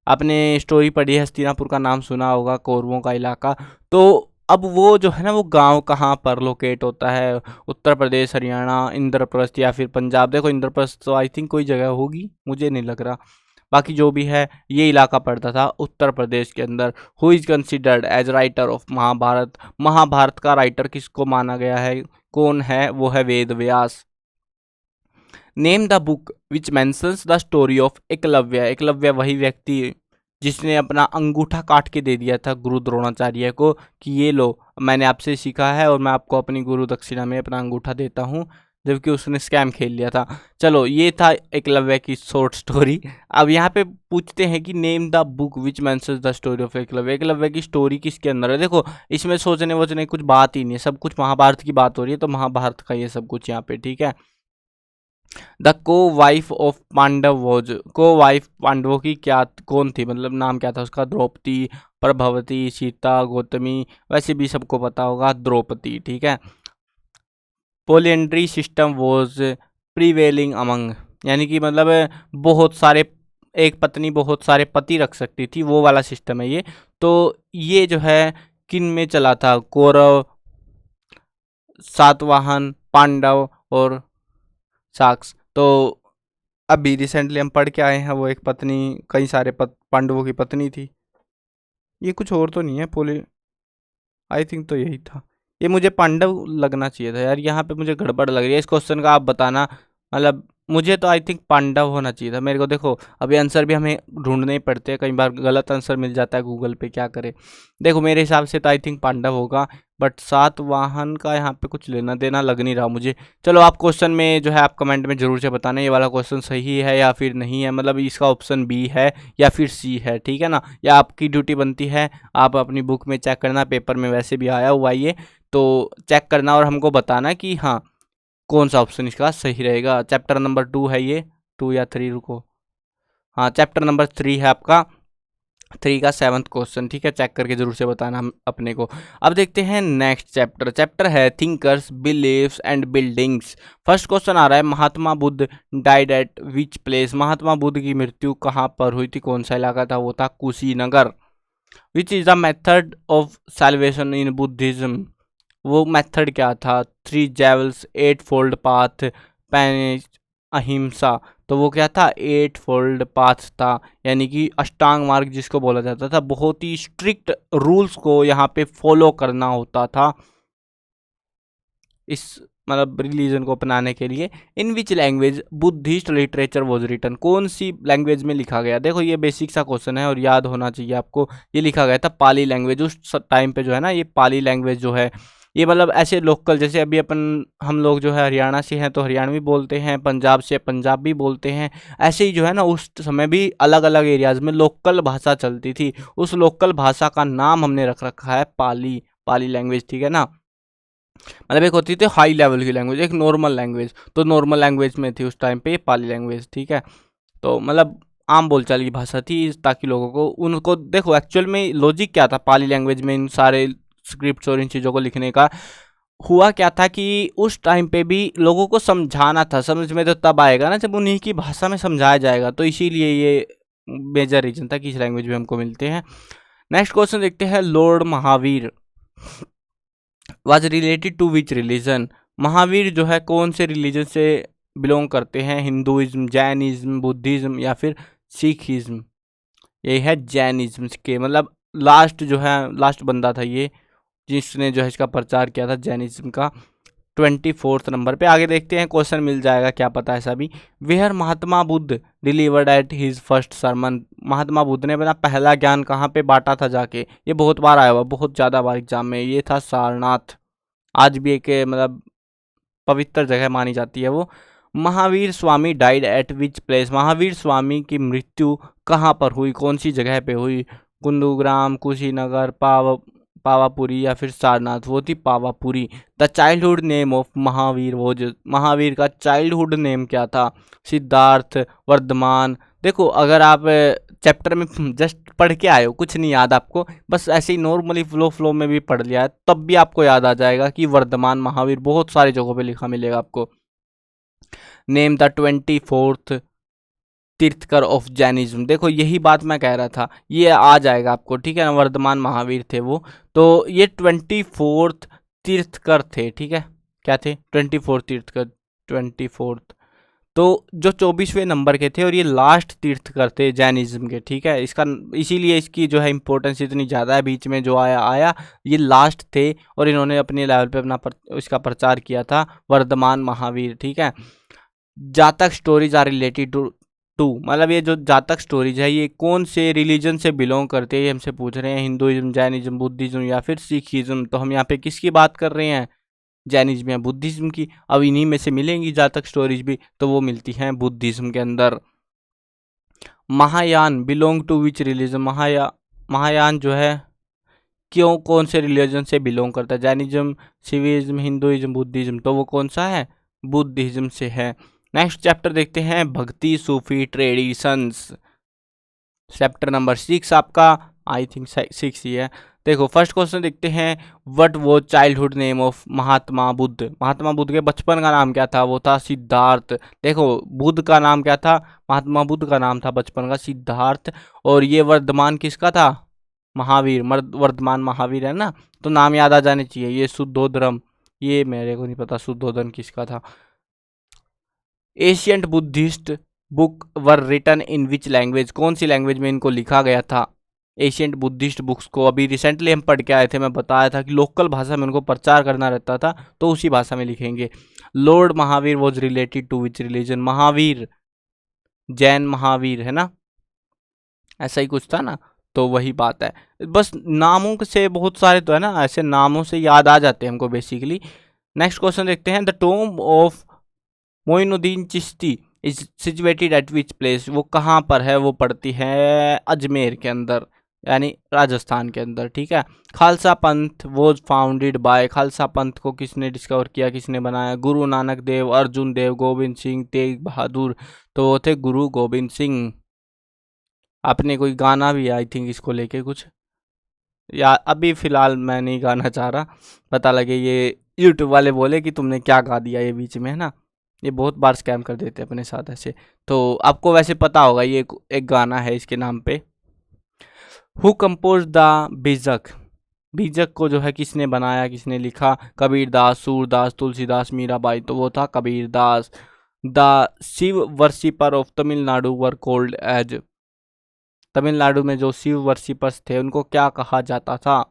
आपने स्टोरी पढ़ी है, हस्तिनापुर का नाम सुना होगा, कौरवों का इलाका, तो अब वो जो है ना वो गांव कहाँ पर लोकेट होता है। उत्तर प्रदेश, हरियाणा, इंद्रप्रस्थ या फिर पंजाब। देखो इंद्रप्रस्थ तो आई थिंक कोई जगह होगी, मुझे नहीं लग रहा, बाकी जो भी है ये इलाका पड़ता था उत्तर प्रदेश के अंदर। Who is considered as writer of Mahabharata, Mahabharata का राइटर किसको माना गया है, कौन है, वो है Ved Vyas. Name the book which mentions the story of Eklavya, Eklavya वही व्यक्ति जिसने अपना अंगूठा काट के दे दिया था गुरु द्रोणाचार्य को कि ये लो मैंने आपसे सीखा है और मैं आपको अपनी गुरु दक्षिणा में अपना अंगूठा देता हूँ, जबकि उसने स्कैम खेल लिया था। चलो ये था एकलव्य की शॉर्ट स्टोरी। अब यहाँ पे पूछते हैं कि name the book which mentions the story of Eklavya, Eklavya की स्टोरी किसके अंदर है। देखो इसमें सोचने वोचने कुछ बात ही नहीं है, सब कुछ महाभारत की बात हो रही है, तो महाभारत का ये सब कुछ यहाँ पे, ठीक है। द को वाइफ ऑफ पांडव वॉज, को वाइफ पांडवों की क्या कौन थी, मतलब नाम क्या था उसका। द्रौपदी, प्रभवती, सीता, गौतमी, वैसे भी सबको पता होगा द्रौपदी, ठीक है। Polyandry system was prevailing among, यानी कि मतलब बहुत सारे, एक पत्नी बहुत सारे पति रख सकती थी, वो वाला सिस्टम है ये। तो ये जो है किन में चला था, कौरव, सातवाहन, पांडव और साक्स। तो अभी रिसेंटली हम पढ़ के आए हैं, वो एक पत्नी, कई सारे पांडवों की पत्नी थी। ये कुछ और तो नहीं है, पोली आई थिंक तो यही था। ये मुझे पांडव लगना चाहिए था यार, यहाँ पे मुझे गड़बड़ लग रही है। इस क्वेश्चन का आप बताना, मतलब मुझे तो आई थिंक पांडव होना चाहिए था मेरे को। देखो अभी आंसर भी हमें ढूंढने ही पड़ते हैं, कई बार गलत आंसर मिल जाता है गूगल पे, क्या करें। देखो मेरे हिसाब से तो आई थिंक पांडव होगा, बट सातवाहन का यहाँ पे कुछ लेना देना लग नहीं रहा मुझे। चलो आप क्वेश्चन में जो है आप कमेंट में जरूर से बताना ये वाला क्वेश्चन सही है या फिर नहीं है, मतलब इसका ऑप्शन बी है या फिर सी है, ठीक है ना। या आपकी ड्यूटी बनती है, आप अपनी बुक में चेक करना, पेपर में वैसे भी आया हुआ ये, तो चेक करना और हमको बताना कि हाँ कौन सा ऑप्शन इसका सही रहेगा। चैप्टर नंबर 2 है ये, 2 या 3, रुको, हाँ चैप्टर नंबर 3 है आपका, 3 का 7th क्वेश्चन, ठीक है, चेक करके जरूर से बताना हम अपने को। अब देखते हैं नेक्स्ट चैप्टर। चैप्टर है thinkers, believes and buildings. First question आ रहा है Mahatma Buddha died at which place, Mahatma Buddha की मृत्यु कहाँ पर हुई थी, कौन सा इलाका था, वो था कुशीनगर। विच is the method of salvation in Buddhism, वो मेथड क्या था। 3 जेवल्स, 8 फोल्ड पाथ, पैनिस, अहिंसा। तो वो क्या था, 8 फोल्ड पाथ था, यानी कि अष्टांग मार्ग जिसको बोला जाता था। बहुत ही स्ट्रिक्ट रूल्स को यहाँ पे फॉलो करना होता था इस मतलब रिलीजन को अपनाने के लिए। In which language Buddhist literature was written, कौन सी लैंग्वेज में लिखा गया। देखो ये बेसिक सा क्वेश्चन है और याद होना चाहिए आपको। ये लिखा गया था पाली लैंग्वेज, उस टाइम पे जो है ना ये पाली लैंग्वेज जो है ये मतलब ऐसे लोकल, जैसे अभी हम लोग जो है हरियाणा से हैं तो हरियाणवी बोलते हैं, पंजाब से पंजाबी बोलते हैं। ऐसे ही जो है ना उस समय भी अलग अलग एरियाज़ में लोकल भाषा चलती थी। उस लोकल भाषा का नाम हमने रख रखा है पाली, पाली लैंग्वेज, ठीक है ना। मतलब एक होती थी हाई लेवल की लैंग्वेज, एक नॉर्मल लैंग्वेज, तो नॉर्मल लैंग्वेज में थी उस टाइम पे पाली लैंग्वेज, ठीक है। तो मतलब आम बोलचाल की भाषा थी, ताकि लोगों को उनको देखो एक्चुअल में लॉजिक क्या था पाली लैंग्वेज में इन सारे स्क्रिप्ट्स और इन चीज़ों को लिखने का। हुआ क्या था कि उस टाइम पे भी लोगों को समझाना था, समझ में तो तब आएगा ना जब उन्हीं की भाषा में समझाया जाएगा, तो इसीलिए ये मेजर रीजन था कि इस लैंग्वेज में हमको मिलते हैं। नेक्स्ट क्वेश्चन देखते हैं, lord Mahavira was related to which religion. Mahavira जो है कौन से रिलीजन से बिलोंग करते हैं, हिंदुइज्म, जैनिज्म, बुद्धिज्म या फिर सिखिज्म। ये है जैनिज्म के, मतलब लास्ट जो है लास्ट बंदा था ये जिसने जो है इसका प्रचार किया था जैनिज्म का। 24 नंबर पे आगे देखते हैं, क्वेश्चन मिल जाएगा क्या पता ऐसा भी। Where Mahatma Buddha delivered at his first sermon. Mahatma Buddha ने अपना पहला ज्ञान कहाँ पे बांटा था जाके, ये बहुत बार आया हुआ, बहुत ज़्यादा बार एग्जाम में। ये था सारनाथ, आज भी एक मतलब पवित्र जगह मानी जाती है वो। Mahavir Swami died at which place. Mahavir Swami की मृत्यु कहाँ पर हुई, कौन सी जगह पे हुई, कुंदूग्राम, कुशीनगर, पावापुरी या फिर सारनाथ। वो थी Pawapuri. The childhood name of Mahavir, वो जो महावीर का चाइल्डहुड नेम क्या था, सिद्धार्थ, वर्धमान। देखो अगर आप चैप्टर में जस्ट पढ़ के आए हो, कुछ नहीं याद आपको, बस ऐसे ही नॉर्मली फ्लो में भी पढ़ लिया है, तब भी आपको याद आ जाएगा कि वर्धमान महावीर बहुत सारी जगहों पे लिखा मिलेगा आपको। Name the 24th tirthankar of Jainism. देखो यही बात मैं कह रहा था, ये आ जाएगा आपको, ठीक है ना। वर्धमान महावीर थे वो, तो ये 24th तीर्थकर थे, ठीक है। क्या थे? 24 तीर्थकर, 24th। तो जो 24वें नंबर के थे और ये लास्ट तीर्थकर थे जैनिज्म के, ठीक है। इसका इसीलिए इसकी जो है इंपॉर्टेंस इतनी ज़्यादा है, बीच में जो आया ये लास्ट थे और इन्होंने अपने लेवल पे अपना इसका प्रचार किया था, वर्धमान महावीर, ठीक है। जातक स्टोरीज आर रिलेटेड टू, मतलब ये जो जातक स्टोरीज है ये कौन से रिलीजन से बिलोंग करते हैं, ये हमसे पूछ रहे हैं। हिंदुइज्म, जैनिज्म, बुद्धिज्म या फिर सिखिज्म। तो हम यहाँ पे किसकी बात कर रहे हैं, जैनिज्म या बुद्धिज्म की। अब इन्हीं में से मिलेंगी जातक स्टोरीज भी, तो वो मिलती हैं बुद्धिज्म के अंदर। Mahayana belong to which religion. Mahayana जो है क्यों, कौन से रिलीजन से बिलोंग करता है, जैनिज्म, शिविज्म, हिंदुइज्म, बुद्धिज्म। तो वो कौन सा है, बुद्धिज्म से है। नेक्स्ट चैप्टर देखते हैं, भक्ति सूफी ट्रेडिशंस। चैप्टर नंबर 6 आपका, आई थिंक 6 ही है। देखो फर्स्ट क्वेश्चन देखते हैं, व्हाट वो childhood name of Mahatma Buddha. Mahatma Buddha के बचपन का नाम क्या था, वो था सिद्धार्थ। देखो बुद्ध का नाम क्या था, महात्मा बुद्ध का नाम था बचपन का सिद्धार्थ। और ये वर्धमान किसका था, महावीर, वर्धमान महावीर है ना, तो नाम याद आ जाने चाहिए। ये शुद्धोधर्म, ये मेरे को नहीं पता शुद्धोधन किसका था। Ancient Buddhist book were written in which language. कौन सी लैंग्वेज में इनको लिखा गया था, एशियंट बुद्धिस्ट बुक्स को। अभी रिसेंटली हम पढ़ के आए थे, मैं बताया था कि लोकल भाषा में उनको प्रचार करना रहता था, तो उसी भाषा में लिखेंगे। Lord Mahavir was related to which religion. Mahavir Jain Mahavir है ना, ऐसा ही कुछ था ना, तो वही बात है। बस नामों से बहुत सारे तो है ना, ऐसे नामों से याद आ जाते हैं हमको बेसिकली। नेक्स्ट क्वेश्चन देखते हैं, the tomb of Moinuddin Chishti is situated at which place. वो कहाँ पर है, वो पड़ती है अजमेर के अंदर, यानी राजस्थान के अंदर, ठीक है। खालसा पंथ वॉज फाउंडेड बाय। खालसा पंथ को किसने डिस्कवर किया, किसने बनाया, गुरु नानक देव, अर्जुन देव, गोविंद सिंह, तेग बहादुर। तो वो थे गुरु गोविंद सिंह। आपने कोई गाना भी आई थिंक इसको लेके कुछ, या अभी फ़िलहाल मैं नहीं गाना चाह रहा, पता लगे ये यूट्यूब वाले बोले कि तुमने क्या गा दिया ये बीच में, है ना। ये बहुत बार स्कैम कर देते हैं अपने साथ ऐसे। तो आपको वैसे पता होगा ये एक गाना है इसके नाम पे। हु कंपोज द बीजक। बीजक को जो है किसने बनाया, किसने लिखा, कबीरदास, सूरदास, तुलसीदास, मीराबाई। तो वो था Kabirdas. The Shiva worshipper of Tamil Nadu were called as. Tamil Nadu में जो शिव वर्शिपर्स थे उनको क्या कहा जाता था,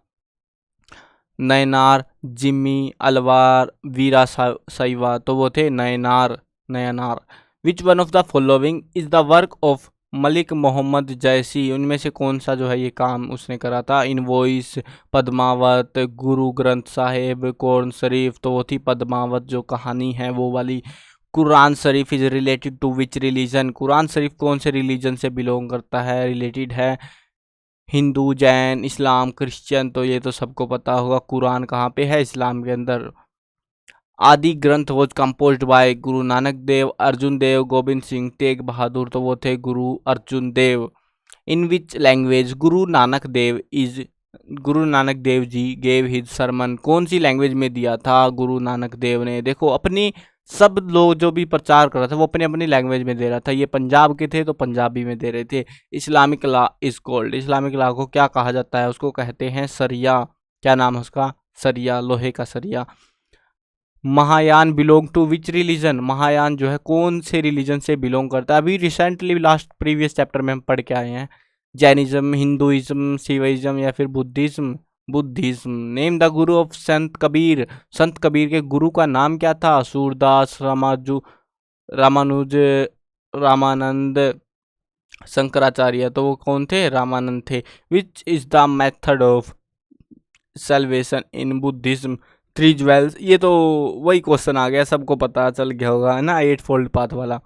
नयनार, जिम्मी, अलवार, वीरा शैवा। तो वो थे Nayanar, Nayanar. Which one of the following is the work of Malik Mohammad Jayasi, उनमें से कौन सा जो है ये काम उसने करा था? इनवॉइस, पद्मावत, गुरु ग्रंथ साहिब, कुरान शरीफ, तो वो थी पद्मावत जो कहानी है वो वाली। Quran Sharif is related to which religion, Quran Sharif कौन से रिलीजन से बिलोंग करता है, रिलेटेड है? हिंदू, जैन, इस्लाम, क्रिश्चियन, तो ये तो सबको पता होगा कुरान कहाँ पे है, इस्लाम के अंदर। आदि ग्रंथ was composed bye Guru Nanak Dev, Arjun देव, गोविंद सिंह, तेग बहादुर, तो वो थे गुरु अर्जुन देव। इन which language Guru Nanak Dev ji gave his Sarman, कौन सी लैंग्वेज में दिया था गुरु नानक देव ने? देखो अपनी सब लोग जो भी प्रचार कर रहा था वो अपनी अपनी लैंग्वेज में दे रहा था। ये पंजाब के थे तो पंजाबी में दे रहे थे। Islamic law is called, Islamic law को क्या कहा जाता है? उसको कहते हैं सरिया। क्या नाम है उसका? सरिया, लोहे का सरिया। Mahayana belong to which religion, Mahayana जो है कौन से रिलीजन से बिलोंग करता है? अभी रिसेंटली लास्ट प्रीवियस चैप्टर में हम पढ़ के आए हैं। जैनिज्म, हिंदुइज्म, शिवइज्म या फिर Buddhism? Buddhism. Name the Guru of संत कबीर, संत कबीर के गुरु का नाम क्या था? सूरदास, रामानुज, रामानंद, शंकराचार्य, तो वो कौन थे? रामानंद थे। विच is the method of salvation in Buddhism? Three jewels, ये तो वही क्वेश्चन आ गया, सबको पता चल गया होगा है ना, 8 फोल्ड पाथ वाला।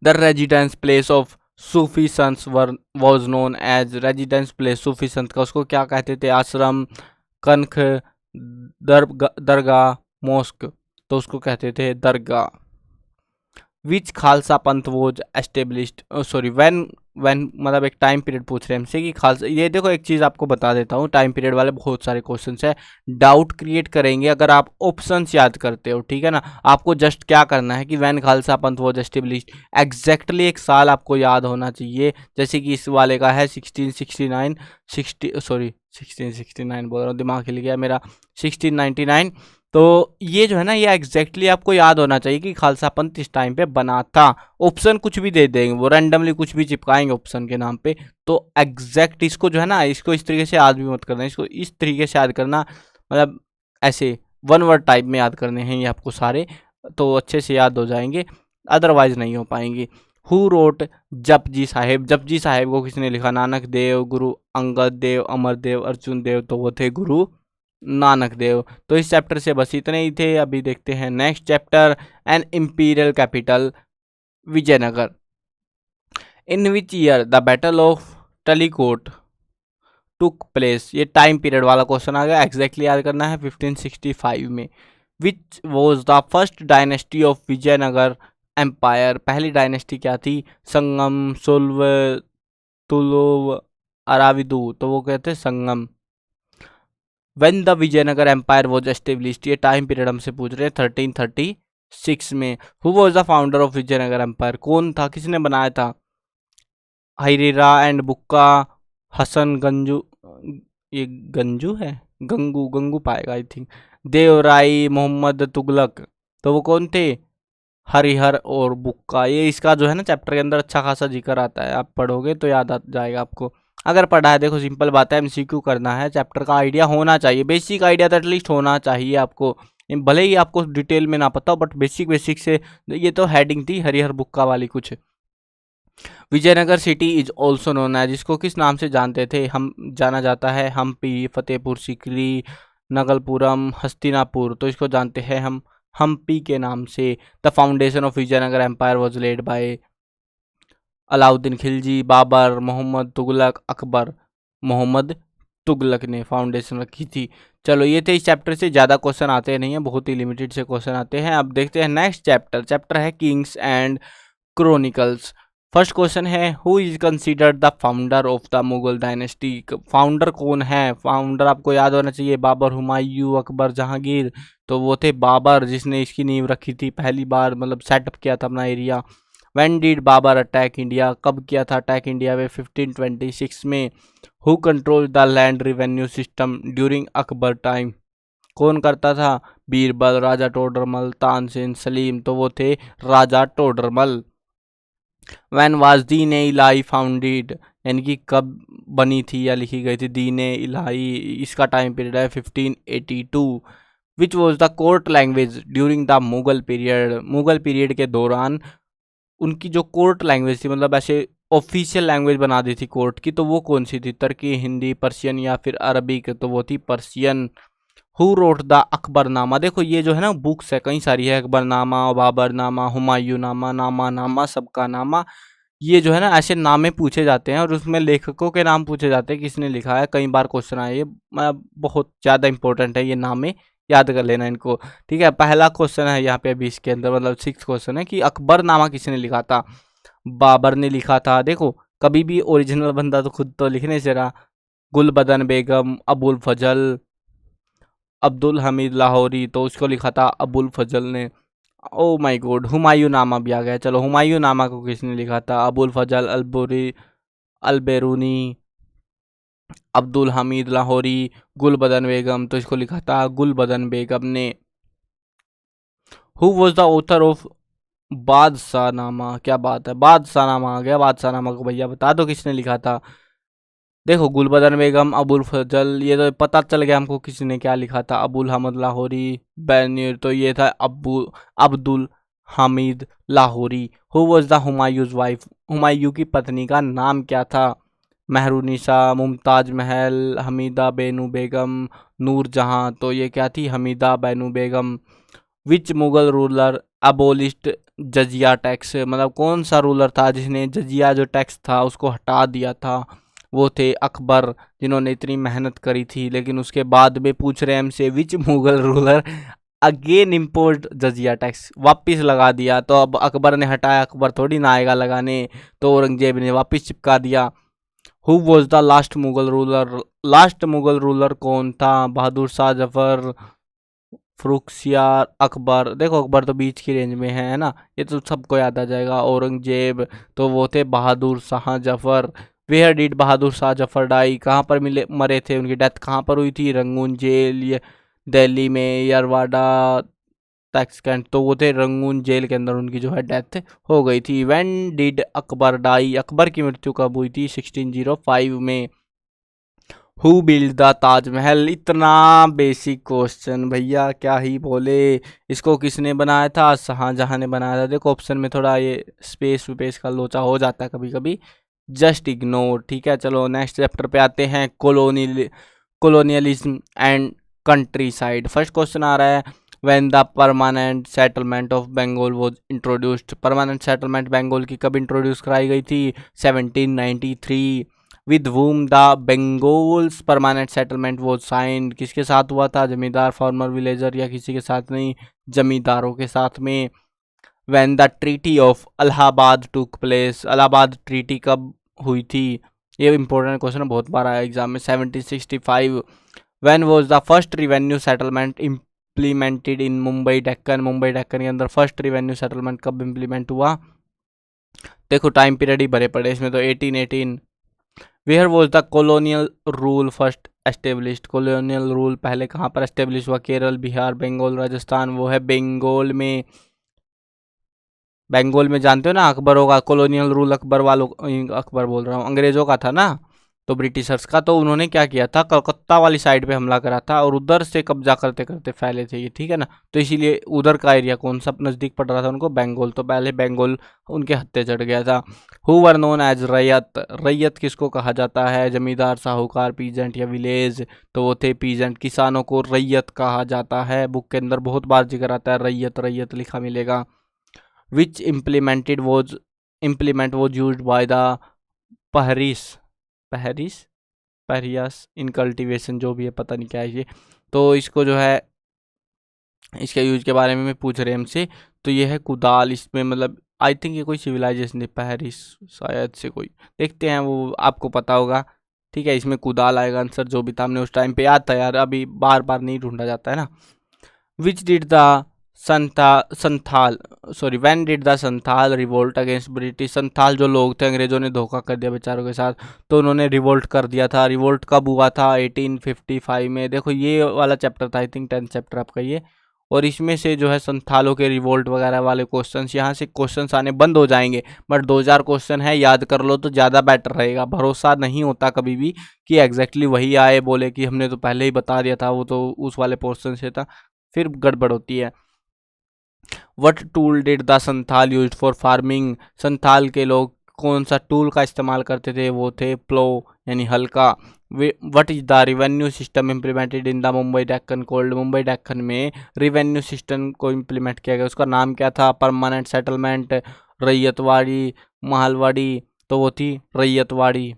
The residence place of Sufi sant was known as, residence place Sufi sant का उसको क्या कहते थे? आश्रम, कनख, दरगाह, मोस्क, तो उसको कहते थे दरगाह। विच खालसा पंथ वॉज एस्टेब्लिश्ड, सॉरी व्हेन मतलब एक टाइम पीरियड पूछ रहे हैं हमसे कि खालसा, ये देखो एक चीज़ आपको बता देता हूँ, टाइम पीरियड वाले बहुत सारे क्वेश्चंस है, डाउट क्रिएट करेंगे अगर आप ऑप्शंस याद करते हो, ठीक है ना। आपको जस्ट क्या करना है कि व्हेन खालसा पंथ वॉज एस्टेब्लिश्ड, एग्जैक्टली एक साल आपको याद होना चाहिए। जैसे कि इस वाले का है 1669, 1669 बोल रहा हूँ, दिमाग हिल गया मेरा, 1699। तो ये जो है ना, ये एग्जैक्टली आपको याद होना चाहिए कि खालसा पंथ इस टाइम पे बना था। ऑप्शन कुछ भी दे देंगे वो, रैंडमली कुछ भी चिपकाएंगे ऑप्शन के नाम पे, तो एग्जैक्ट इसको जो है ना, इसको इस तरीके से याद भी मत करना, इसको इस तरीके से याद करना, मतलब ऐसे वन वर्ड टाइप में याद करने हैं ये आपको सारे, तो अच्छे से याद हो जाएंगे, अदरवाइज नहीं हो पाएंगे। हु रोट जपजी साहेब, जपजी साहेब को किसने लिखा? नानक देव, गुरु अंगद देव, अमर देव, अर्जुन देव, तो वो थे गुरु नानक देव। तो इस चैप्टर से बस इतने ही थे। अभी देखते हैं next chapter, an imperial capital Vijayanagara. In which year the battle of Talikota took place, ये टाइम पीरियड वाला क्वेश्चन आ गया, एग्जैक्टली याद करना है, 1565 में। Which was the first dynasty of Vijayanagara empire, पहली डायनेस्टी क्या थी? संगम, सुल्व, तुलुव, अराविदु, तो वो कहते हैं Sangama. When the Vijayanagara empire was established, ये टाइम पीरियड हमसे पूछ रहे हैं 1336 में। Who was the founder of Vijayanagara empire, कौन था, किसने बनाया था? हरीरा एंड बुक्का, हसन गंजू, ये गंजू है, गंगू पाएगा आई थिंक, देवराई, मोहम्मद तुगलक, तो वो कौन थे? हरिहर और बुक्का। ये इसका जो है ना चैप्टर के अंदर अच्छा खासा जिक्र आता है, आप पढ़ोगे तो याद आ जाएगा आपको। अगर पढ़ा है, देखो सिंपल बात है, एमसीक्यू करना है, चैप्टर का आइडिया होना चाहिए, बेसिक आइडिया तो एटलीस्ट होना चाहिए आपको, भले ही आपको डिटेल में ना पता हो, बट बेसिक से। ये तो हेडिंग थी हरिहर बुक्का वाली कुछ। Vijayanagara city is also known as, इसको किस नाम से जानते थे? हम जाना जाता है हम्पी, फतेहपुर सीकरी, नगलपुरम, हस्तिनापुर, तो इसको जानते हैं हम हम्पी के नाम से। The foundation of Vijayanagara empire was laid by Alauddin Khilji, Babur, Mohammad Tughlaq, Akbar. Mohammad Tughlaq ने फाउंडेशन रखी थी। चलो ये थे इस चैप्टर से, ज़्यादा क्वेश्चन आते नहीं हैं, बहुत ही लिमिटेड से क्वेश्चन आते हैं। अब देखते हैं नेक्स्ट चैप्टर, चैप्टर है kings and chronicles. First question है, who is considered the founder of the Mughal dynasty, founder कौन है? फाउंडर आपको याद होना चाहिए, बाबर, हुमायूं, अकबर, जहांगीर, तो वो थे बाबर, जिसने इसकी नींव रखी थी पहली बार, मतलब सेटअप किया था अपना area. When did Babur attack India, कब किया था अटैक इंडिया में? 1526 में। Who control the land revenue system during Akbar time, कौन करता था? बीरबल, राजा टोडरमल, तानसेन, सलीम, तो वो थे राजा Todarmal. When was Deen A Ilahi founded, यानी कि कब बनी थी या लिखी गई थी दीन ए इलाही, इसका टाइम पीरियड है 1582। विच was the court language during the Mughal period, Mughal period के दौरान उनकी जो कोर्ट लैंग्वेज थी, मतलब ऐसे ऑफिशियल लैंग्वेज बना दी थी कोर्ट की, तो वो कौन सी थी? तुर्की, हिंदी, पर्शियन या फिर अरबिक? तो वो थी Persian. Who wrote the Akbarnama? देखो ये जो है ना बुक्स है, कई सारी है, अकबरनामा, बाबरनामा, हुमायूंनामा, नामा नामा, सबका नामा। ये जो है ना ऐसे नामे पूछे जाते हैं और उसमें लेखकों के नाम पूछे जाते हैं, किसने लिखा है। कई बार क्वेश्चन आए, ये बहुत ज़्यादा इंपॉर्टेंट है, ये नामे याद कर लेना इनको। ठीक है, पहला क्वेश्चन है यहाँ पे अभी इसके अंदर, मतलब 6 क्वेश्चन है कि अकबरनामा किसने लिखा था? बाबर ने लिखा था। देखो कभी भी ओरिजिनल बंदा तो खुद तो लिख नहीं से रहा। गुलबदन बेगम, अबुल फजल, अब्दुल हमीद लाहौरी, तो उसको लिखा था अबुल फजल ने। ओ माय गॉड, हुमायूं नामा भी आ गया। चलो हुमायूं नामा को किसने लिखा था? अबुल फजल अलबुरी अलबेरूनी, अब्दुल हमीद लाहौरी, गुलबदन बेगम, तो इसको लिखा था गुलबदन बेगम ने। Who was the author of बादशाह नामा? क्या बात है, बादशाह नामा आ गया। बादशाह नामा को भैया बता दो किसने लिखा था। देखो गुलबदन बेगम, अबुल फजल, ये तो पता चल गया हमको किसने क्या लिखा था। अबुल हमद लाहौरी बैनियर, तो ये था Abdul Hamid Lahori. Who was the हुमायूं's वाइफ? हुमायूं की पत्नी का नाम क्या था? महरुनिसा, मुमताज महल, हमीदा बेनू बेगम, नूर जहां, तो ये क्या थी? हमीदा बेनू बेगम। विच मुगल रूलर अबोलिस्ट जजिया टैक्स? मतलब कौन सा रूलर था जिसने जजिया जो टैक्स था उसको हटा दिया था? वो थे अकबर, जिन्होंने इतनी मेहनत करी थी, लेकिन उसके बाद में पूछ रहे हैं हमसे which Mughal ruler again import jizya tax, वापस लगा दिया। तो अब अकबर ने हटाया, अकबर थोड़ी ना आएगा लगाने, तो औरंगजेब ने वापस चिपका दिया। Who was the last Mughal ruler? Last Mughal ruler कौन था? बहादुर शाह जफर, फरुखसियार, अकबर। देखो अकबर तो बीच की रेंज में है ना, ये तो सबको याद आ जाएगा। औरंगजेब, तो वो थे Bahadur Shah Zafar. Where did Bahadur Shah Zafar die? कहाँ पर मिले मरे थे? उनकी डेथ कहाँ पर हुई थी? रंगून जेल, ये दिल्ली में, यरवाडा, टैक्सकैंड, तो वो थे रंगून जेल के अंदर उनकी जो है डेथ हो गई थी। When did Akbar die? Akbar की मृत्यु कब हुई थी? 1605 में। Who build the Taj Mahal? इतना बेसिक क्वेश्चन भैया क्या ही बोले। इसको किसने बनाया था? शाहजहां ने बनाया था। देखो ऑप्शन में थोड़ा ये स्पेस विपेस का लोचा हो जाता है कभी कभी, जस्ट इग्नोर। ठीक है, चलो नेक्स्ट चैप्टर पे आते हैं, colonialism and countryside. First question आ रहा है, when the permanent settlement of Bengal was introduced? Permanent settlement Bengal की कब इंट्रोड्यूस कराई गई थी? 1793। With whom the Bengal's permanent settlement was signed? किसके साथ हुआ था? जमींदार, फार्मर, विलेजर या किसी के साथ नहीं? जमींदारों के साथ में। When the treaty of Allahabad took place? Allahabad treaty कब हुई थी? ये इंपॉर्टेंट क्वेश्चन है, बहुत बार आया एग्जाम में। 1765। When was the first revenue settlement implemented in Mumbai Deccan? Mumbai Deccan के अंदर फर्स्ट रिवेन्यू सेटलमेंट कब इम्प्लीमेंट हुआ? देखो टाइम पीरियड ही भरे पड़े इसमें, तो 1818। Where was the colonial rule first established? Colonial rule पहले कहाँ पर एस्टेब्लिश हुआ? केरल, बिहार, बंगाल, राजस्थान? वो है बंगाल में। बंगाल में जानते हो ना अकबरों का कॉलोनियल रूल, अकबर वालों, अकबर बोल रहा हूँ, अंग्रेजों का था ना, तो ब्रिटिशर्स का। तो उन्होंने क्या किया था, कलकत्ता वाली साइड पे हमला करा था और उधर से कब्जा करते करते फैले थे ये, ठीक है ना। तो इसीलिए उधर का एरिया कौन सा नज़दीक पड़ रहा था उनको? बंगाल। तो पहले बंगाल उनके हत्थे चढ़ गया था। हु वर नोन एज रैयत? रैयत किसको कहा जाता है? जमींदार, साहूकार, पीजेंट या विलेज? तो वो थे पीजेंट, किसानों को रैयत कहा जाता है। बुक के अंदर बहुत बार जिक्र आता है रैयत रैयत लिखा मिलेगा। Which implement was used by the Paharis Paharis Paharias in cultivation, जो भी है पता नहीं क्या है ये। तो इसको जो है इसके यूज के बारे में पूछ रहे हैं हमसे। तो ये है कुदाल, इसमें मतलब आई थिंक ये कोई सिविलाइजेशन है, पहरिस शायद से कोई, देखते हैं वो आपको पता होगा। ठीक है, इसमें कुदाल आएगा आंसर, जो भी था हमने उस टाइम पे याद था यार, अभी बार बार नहीं ढूंढा जाता है ना। Which did the Santhal sorry when did the Santhal revolt against British? Santhal जो लोग थे, अंग्रेजों ने धोखा कर दिया बेचारों के साथ, तो उन्होंने रिवोल्ट कर दिया था। रिवोल्ट कब हुआ था? 1855 में। देखो ये वाला चैप्टर था आई थिंक 10th चैप्टर आपका ये, और इसमें से जो है संथालों के रिवोल्ट वगैरह वाले क्वेश्चंस, यहाँ से क्वेश्चंस आने बंद हो जाएंगे, बट 2000 क्वेश्चन है, याद कर लो तो ज़्यादा बेटर रहेगा। भरोसा नहीं होता कभी भी कि एग्जैक्टली वही आए, बोले कि हमने तो पहले ही बता दिया था, वो तो उस वाले पोर्शन से था, फिर गड़बड़ होती है। What tool did the Santhal used for farming, Santhal के लोग कौन सा टूल का इस्तेमाल करते थे, वो थे प्लो यानी हल का। What is the revenue system implemented in the Mumbai Deccan cold, Mumbai Deccan में रिवेन्यू सिस्टम को इम्प्लीमेंट किया गया, उसका नाम क्या था, परमानेंट सेटलमेंट, रैयतवाड़ी, महलवाड़ी, तो वो थी Ryotwari.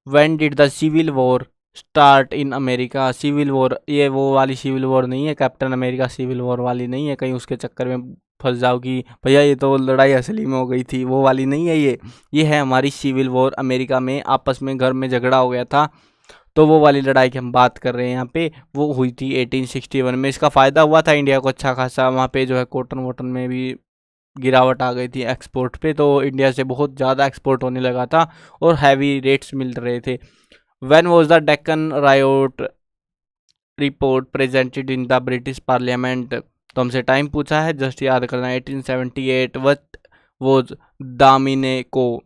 When did the civil war start in America, civil war, ये वो वाली सिविल वॉर नहीं है, कैप्टन अमेरिका सिविल वॉर वाली नहीं है, कहीं उसके चक्कर में फंस जाओगी भैया ये तो लड़ाई असली में हो गई थी, वो वाली नहीं है ये है हमारी सिविल वॉर, अमेरिका में आपस में घर में झगड़ा हो गया था, तो वो वाली लड़ाई की हम बात कर रहे हैं यहाँ पे, वो हुई थी 1861 में। इसका फ़ायदा हुआ था इंडिया को अच्छा खासा, वहाँ पे जो है कॉटन वोटन में भी गिरावट आ गई थी एक्सपोर्ट पे, तो इंडिया से बहुत ज़्यादा एक्सपोर्ट होने लगा था और हैवी रेट्स मिल रहे थे। When was the Deccan riot report presented in the British parliament, तो हमसे टाइम पूछा है, जस्ट याद करना, 1878। What was Daminikoh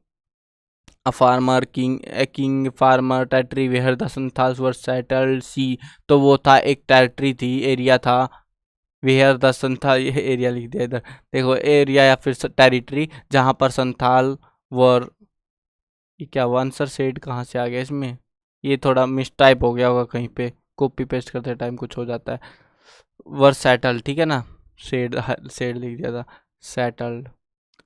a farmer king, a king farmer territory where the Santhals were settled see, तो वो था एक टेरिटरी थी, एरिया था, वेयर द संथाल, ये एरिया लिख दिया इधर, देखो एरिया या फिर टेरिटरी जहाँ पर संथाल वर, ये क्या आंसर सेड कहाँ से आ गया इसमें, ये थोड़ा मिस टाइप हो गया होगा कहीं पे, कॉपी पेस्ट करते टाइम कुछ हो जाता है, वर सेटल, ठीक है ना, सेड लिख दिया था, सेटल्ड,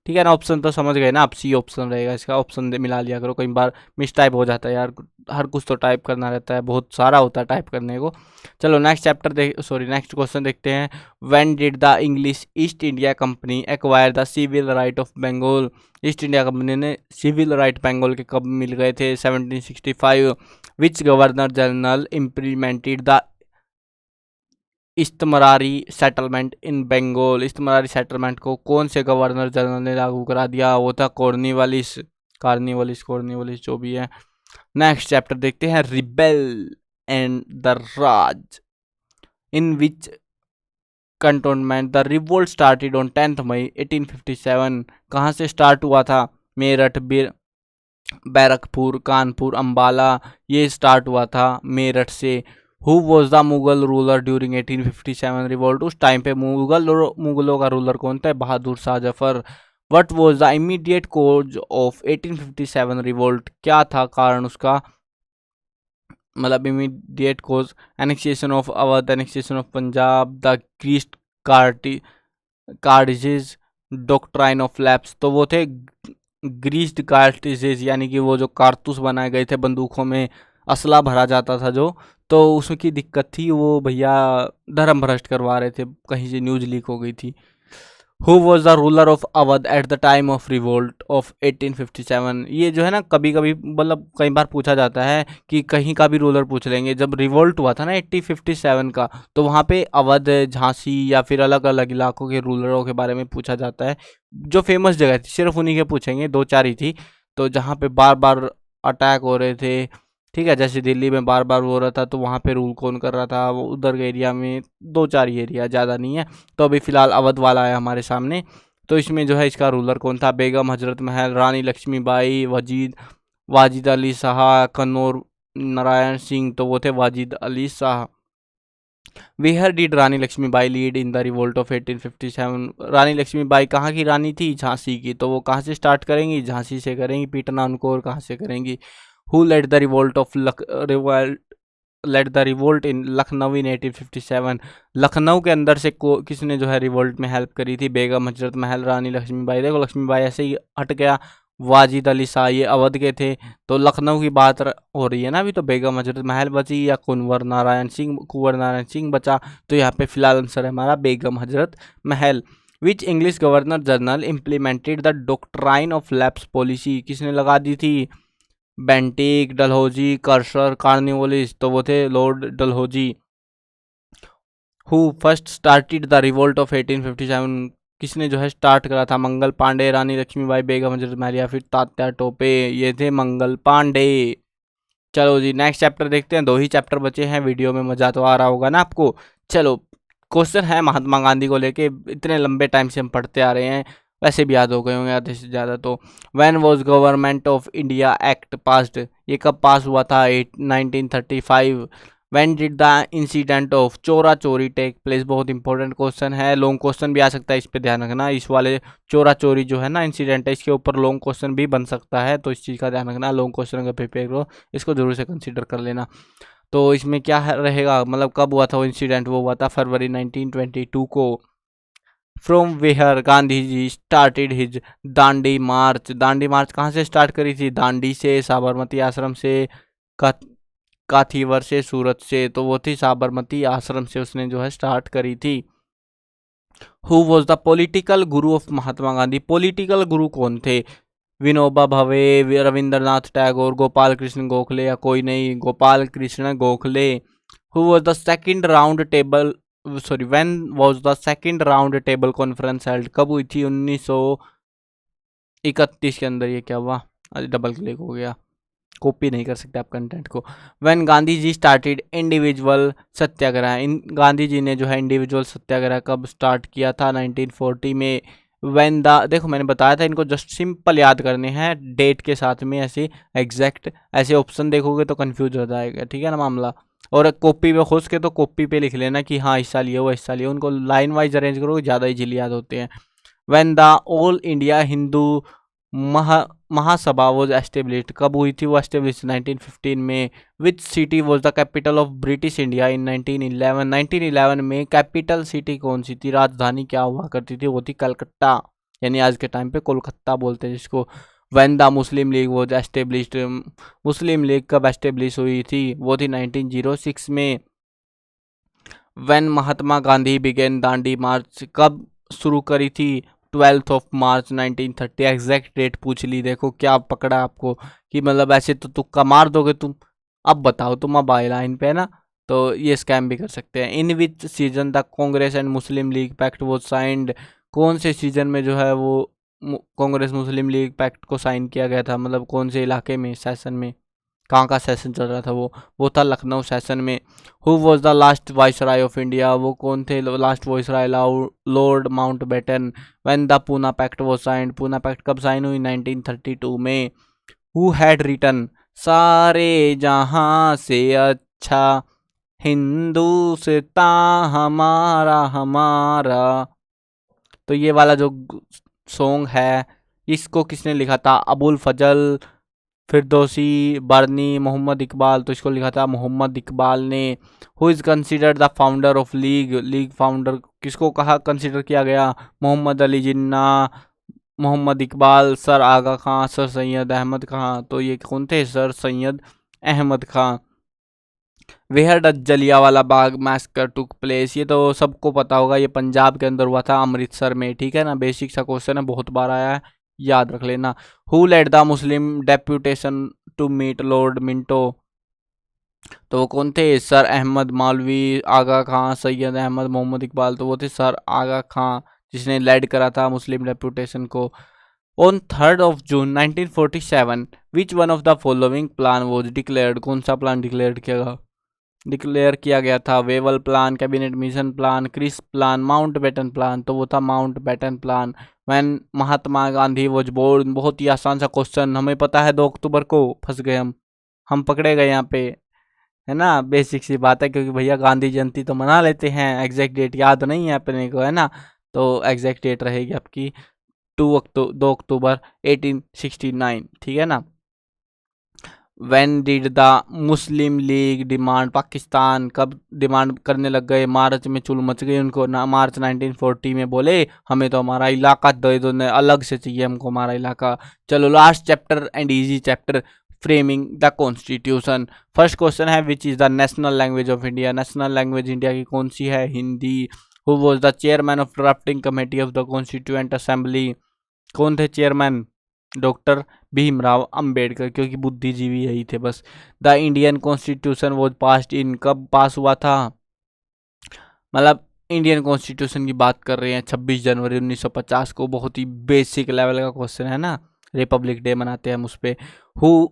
ठीक है ना। ऑप्शन तो समझ गए ना आप, सी ऑप्शन रहेगा इसका, ऑप्शन मिला लिया करो, कई बार मिस टाइप हो जाता है यार, हर कुछ तो टाइप करना रहता है, बहुत सारा होता है टाइप करने को। चलो नेक्स्ट चैप्टर नेक्स्ट क्वेश्चन देखते हैं। When did the English East India company acquire the civil right of Bengal, East India company ने सिविल राइट बंगाल के कब मिल गए थे, 1765। Which governor general implemented the Istamrari settlement in Bengal, Istamrari settlement को कौन से गवर्नर जनरल ने लागू करा दिया, वो था कॉर्नवालिस जो भी है। नेक्स्ट चैप्टर देखते हैं, rebel and the Raj, in which cantonment the revolt started on 10 मई 1857, कहाँ से स्टार्ट हुआ था, मेरठ, बैरकपुर, कानपुर, अंबाला, ये स्टार्ट हुआ था मेरठ से। Who was the Mughal ruler during 1857 revolt, उस टाइम पे मुगलों का रूलर कौन था, Bahadur Shah Zafar. What was the immediate cause of 1857 revolt, क्या था कारण उसका, मतलब immediate cause, annexation of Awadh, annexation of Punjab, the greased cartridges, doctrine of lapse, तो वो थे ग्रीस्ड कार्टिजेज, यानी कि वो जो कारतूस बनाए गए थे बंदूकों में असला भरा जाता था जो, तो उसकी दिक्कत थी, वो भैया धर्म भ्रष्ट करवा रहे थे, कहीं से न्यूज लीक हो गई थी। Who was the ruler of Awadh at the time of revolt of 1857, ये जो है ना कभी कभी मतलब कई बार पूछा जाता है कि कहीं का भी रूलर पूछ लेंगे, जब रिवोल्ट हुआ था ना 1857 का, तो वहाँ पे अवध, झांसी या फिर अलग अलग इलाकों के रूलरों के बारे में पूछा जाता है, जो फेमस जगह थी सिर्फ उन्हीं के पूछेंगे, दो चार ही थी, तो जहाँ पे बार बार अटैक हो रहे थे, ठीक है, जैसे दिल्ली में बार बार हो रहा था, तो वहाँ पे रूल कौन कर रहा था, वो उधर के एरिया में दो चार ही एरिया, ज़्यादा नहीं है, तो अभी फ़िलहाल अवध वाला है हमारे सामने, तो इसमें जो है इसका रूलर कौन था, बेगम हजरत महल, रानी लक्ष्मीबाई, वाजिद अली शाह, कन्नौर नारायण सिंह, तो वो थे Wajid Ali Shah. Where did Rani Lakshmibai lead in the revolt of 1857, Rani Lakshmibai कहाँ की रानी थी, झांसी की, तो वो कहाँ से स्टार्ट करेंगी, झांसी से करेंगी पीटना उनको, और कहाँ से करेंगी। Who led the revolt of led the revolt in Lucknow in 1857, Lucknow के अंदर से किसने जो है रिवोल्ट में हेल्प करी थी, बेगम हजरत महल, रानी लक्ष्मीबाई, देखो लक्ष्मीबाई ऐसे ही हट गया, वाजिद अली शाह ये अवध के थे, तो लखनऊ की बात हो रही है ना अभी, तो बेगम हजरत महल बची या कुंवर नारायण सिंह बचा, तो यहाँ पे फिलहाल आंसर है हमारा Begum Hazrat Mahal. Which English governor general implemented the doctrine of lapse policy, किसने लगा दी थी, बेंटिक, डलहौजी, कर्सर, कार्निवलिस, तो वो थे Lord Dalhousie. Who first started the revolt of 1857, किसने जो है स्टार्ट करा था, मंगल पांडे, रानी लक्ष्मीबाई, बेगम हजरत महल या फिर तात्या टोपे, ये थे मंगल पांडे। चलो जी नेक्स्ट चैप्टर देखते हैं, दो ही चैप्टर बचे हैं, वीडियो में मजा तो आ रहा होगा ना आपको। चलो क्वेश्चन है महात्मा गांधी को लेके, इतने लंबे टाइम से हम पढ़ते आ रहे हैं, वैसे भी याद हो गए होंगे आधे से ज़्यादा, तो when was government of India act passed, ये कब पास हुआ था, 1935। When did the incident of चोरा चोरी टेक प्लेस। बहुत इंपॉर्टेंट क्वेश्चन है, लॉन्ग क्वेश्चन भी आ सकता है, इस पे ध्यान रखना। इस वाले चोरा चोरी जो है ना इंसिडेंट है, इसके ऊपर लॉन्ग क्वेश्चन भी बन सकता है, तो इस चीज़ का ध्यान रखना। लॉन्ग क्वेश्चन अगर प्रिपेयर करो इसको जरूर से कंसिडर कर लेना। तो इसमें क्या रहेगा, मतलब कब हुआ था वो इंसिडेंट, वो हुआ था फरवरी 1922 को। From where Gandhi ji started his Dandi march. Dandi march कहाँ से स्टार्ट करी थी, दांडी से, साबरमती आश्रम से, का काथीवर से, सूरत से। तो वो थी साबरमती आश्रम से उसने जो है स्टार्ट करी थी। Who was the political Guru of Mahatma Gandhi. Political गुरु कौन थे, विनोबा भावे, रविंद्रनाथ टैगोर, गोपाल कृष्ण गोखले, या कोई नहीं, Gopal Krishna Gokhale. Who was the second round table, sorry when was the second round table conference held. कब हुई थी, 1931 के अंदर। ये क्या हुआ, डबल क्लिक हो गया, कॉपी नहीं कर सकते आप कंटेंट को। When Gandhi ji started individual satyagraha. इन गांधी जी ने जो है इंडिविजुअल सत्याग्रह कब स्टार्ट किया था, 1940 में। व्हेन द, देखो मैंने बताया था इनको जस्ट सिंपल याद करने हैं डेट के साथ में, ऐसे एग्जैक्ट ऐसे ऑप्शन देखोगे तो कंफ्यूज हो जाएगा, ठीक है ना मामला। और कॉपी पे खुश के तो कॉपी पे लिख लेना कि हाँ हिस्सा लिए वो हिस्सा लिए, उनको लाइन वाइज अरेंज करोगे ज़्यादा इजीली याद होते हैं। When the all India Hindu Mahasabha was established. कब हुई थी वो एस्टेब्लिश, 1915 में। Which city was the capital of British India in 1911। 1911 में कैपिटल सिटी कौन सी थी, राजधानी क्या हुआ करती थी, वो थी कलकत्ता, यानी आज के टाइम पे कोलकाता बोलते हैं जिसको। When the Muslim league was established. Muslim league कब एस्टेब्लिश हुई थी, वो थी 1906 में। When Mahatma Gandhi began Dandi march. कब शुरू करी थी, 12 मार्च 1930। एग्जैक्ट डेट पूछ ली, देखो क्या पकड़ा आपको कि मतलब ऐसे तो तुक्का मार दोगे तुम। अब बताओ तुम, अब आए लाइन पे है ना, तो ये स्कैम भी कर सकते हैं। In which season the Congress and Muslim league pact was signed. कौन से सीजन में जो है वो कांग्रेस मुस्लिम लीग पैक्ट को साइन किया गया था, मतलब कौन से इलाके में, सेशन में, कहाँ का सेशन चल रहा था वो था लखनऊ सेशन में। Who was the last viceroy of India. वो कौन थे last viceroy, lord Mountbatten. When the Poona pact was signed. Poona pact कब साइन हुई, 1932 में। हु हैड रिटन सारे जहां से अच्छा हिंदुस्तान हमारा हमारा। तो ये वाला जो सॉन्ग है इसको किसने लिखा था, अबुल फजल, फिरदौसी, बर्नी, मोहम्मद इकबाल। तो इसको लिखा था मोहम्मद इकबाल ने। Who is considered the founder of league. League founder किसको कहा कंसिडर किया गया, मोहम्मद अली जिन्ना, मोहम्मद इकबाल, सर आगा खां, सर सैयद अहमद खां। तो ये कौन थे, sir Syed Ahmad Khan. Where the Jallianwala Bagh massacre took place. ये तो सबको पता होगा, ये पंजाब के अंदर हुआ था, अमृतसर में, ठीक है ना। बेसिक सा क्वेश्चन है, बहुत बार आया है, याद रख लेना। Who led the Muslim deputation to meet lord Minto. तो वो कौन थे, सर अहमद मौलवी, आगा खां, सैयद अहमद, मोहम्मद इकबाल। तो वो थे सर आगा खां, जिसने लेड करा था मुस्लिम डेप्यूटेशन को। On 3 June 1947 which one of the following plan was declared. कौन सा प्लान डिक्लेयर किया गया था, Wavell plan, cabinet mission plan, Cripps plan, Mountbatten plan. तो वो था Mountbatten plan. When Mahatma Gandhi was born. बहुत ही आसान सा क्वेश्चन, हमें पता है 2 अक्टूबर को, फंस गए हम पकड़े गए यहाँ पे, है ना। बेसिक सी बात है, क्योंकि भैया गांधी जयंती तो मना लेते हैं, एग्जैक्ट डेट याद नहीं है अपने को, है ना। तो एग्जैक्ट डेट रहेगी आपकी 2 अक्टूबर 1869, ठीक है ना। When did the Muslim league demand. Pakistan कब डिमांड करने लग गए, मार्च में चुल मच गई उनको ना, मार्च 1940 में बोले हमें तो हमारा इलाका दे दो, अलग से चाहिए हमको हमारा इलाका। चलो last chapter and easy chapter, framing the constitution. First question है which is the national language of India. National language India की कौन सी है, Hindi. Who was the chairman of drafting committee of the constituent assembly. कौन थे chairman, doctor Bhimrao Ambedkar, क्योंकि बुद्धिजीवी यही थे बस। The Indian constitution was passed in, कब पास हुआ था, मतलब इंडियन कॉन्स्टिट्यूशन की बात कर रहे हैं 26 जनवरी 1950 को। बहुत ही बेसिक लेवल का क्वेश्चन है ना, रिपब्लिक डे मनाते हैं हम उस पर। हु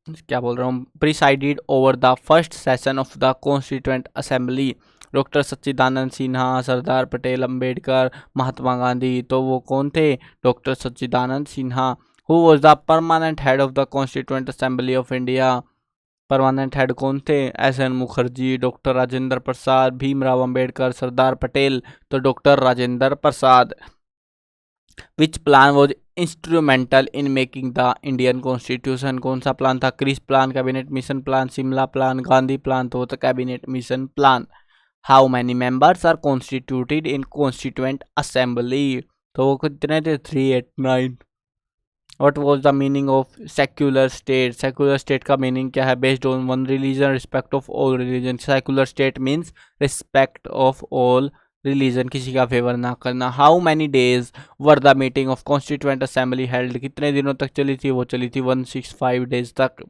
क्या बोल रहा हूँ, presided over the first session of the constituent assembly. Doctor Sachchidanand Sinha, Sardar Patel, Ambedkar, Mahatma Gandhi. तो वो कौन थे, doctor Sachchidanand Sinha. Who was the permanent head of the constituent assembly of India. Permanent head कौन थे? एस.एन. मुखर्जी, डॉक्टर राजेंद्र प्रसाद, भीमराव अंबेडकर, सरदार पटेल। तो doctor Rajendra Prasad. Which plan was instrumental in making the Indian constitution? कौन सा plan था? Chris plan, cabinet mission plan, Shimla plan, Gandhi plan. तो cabinet mission plan. How many members are constituted in constituent assembly? तो वो कितने थे? 389। What was the meaning of secular state? Secular state का meaning क्या है? Based on one religion, respect of all religion. Secular state means respect of all religion, किसी का favour ना करना. How many days were the meeting of constituent assembly held? कितने दिनों तक चली थी? वो चली थी 165 days तक.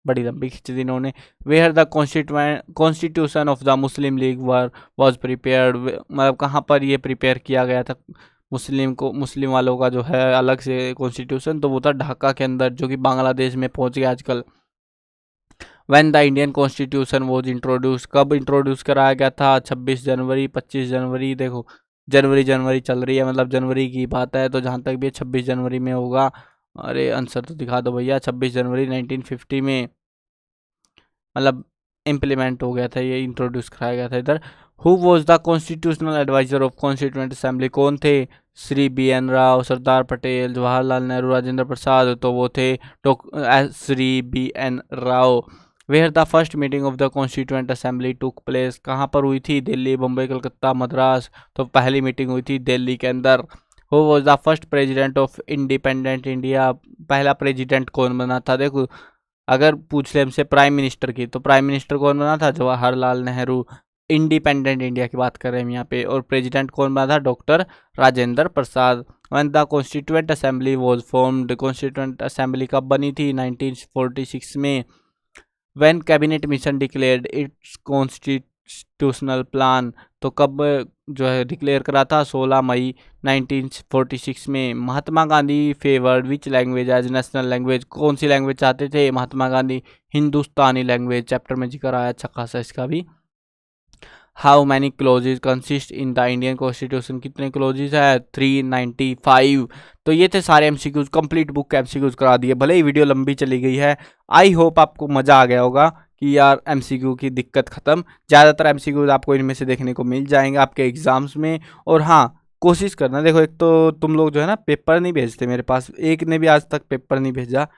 बड़ी लंबी खींची थी इन्होंने. Where the constitution of the Muslim League was prepared? मतलब कहाँ पर ये प्रिपेयर किया गया था मुस्लिम वालों का जो है अलग से कॉन्स्टिट्यूशन? तो वो था ढाका के अंदर, जो कि बांग्लादेश में पहुंच गया आजकल. When the Indian constitution was introduce? कब इंट्रोड्यूस कराया गया था? 26 जनवरी, 25 जनवरी. देखो जनवरी चल रही है, मतलब जनवरी की बात है, तो जहाँ तक भी 26 जनवरी में होगा. अरे आंसर तो दिखा दो भैया. 26 जनवरी 1950 में मतलब इम्प्लीमेंट हो गया था, ये इंट्रोड्यूस कराया गया था इधर. Who was the constitutional adviser of constituent assembly? कौन थे? श्री B.N. राव, सरदार पटेल, जवाहरलाल नेहरू, राजेंद्र प्रसाद. तो वो थे Shri B.N. Rao. Where the first meeting of the constituent assembly took place? कहाँ पर हुई थी? दिल्ली, बम्बई, कलकत्ता, मद्रास. तो पहली मीटिंग हुई थी दिल्ली के अंदर. Who was the first president of independent India? पहला प्रेजिडेंट कौन बना था? देखो अगर पूछ ले हमसे प्राइम मिनिस्टर की, तो प्राइम मिनिस्टर कौन बना था? जवाहरलाल नेहरू. इंडिपेंडेंट इंडिया की बात कर रहे हैं हम यहाँ पे. और प्रेसिडेंट कौन बना था? Doctor Rajendra Prasad. When the constituent assembly was formed? Constituent assembly कब बनी थी? 1946 में. When cabinet mission declared it's constitutional plan? तो कब जो है डिक्लेयर करा था? 16 मई 1946 में. Mahatma Gandhi favoured which language as national language? कौन सी लैंग्वेज चाहते थे महात्मा गांधी? हिंदुस्तानी लैंग्वेज. चैप्टर में जिक्र आया अच्छा खासा इसका भी. How many clauses consist in the Indian constitution? कितने क्लोजेज है? 395. तो ये थे सारे एमसीक्यूज. कंप्लीट बुक के एमसीक्यूज करा दिए. भले ही वीडियो लंबी चली गई है. आई होप आपको मज़ा आ गया होगा कि यार एमसीक्यू की दिक्कत ख़त्म. ज़्यादातर एमसीक्यूज आपको इनमें से देखने को मिल जाएंगे आपके एग्जाम्स में. और हाँ, कोशिश करना. देखो एक तो तुम लोग जो है ना पेपर नहीं भेजते मेरे पास, एक ने भी आज तक पेपर नहीं भेजा.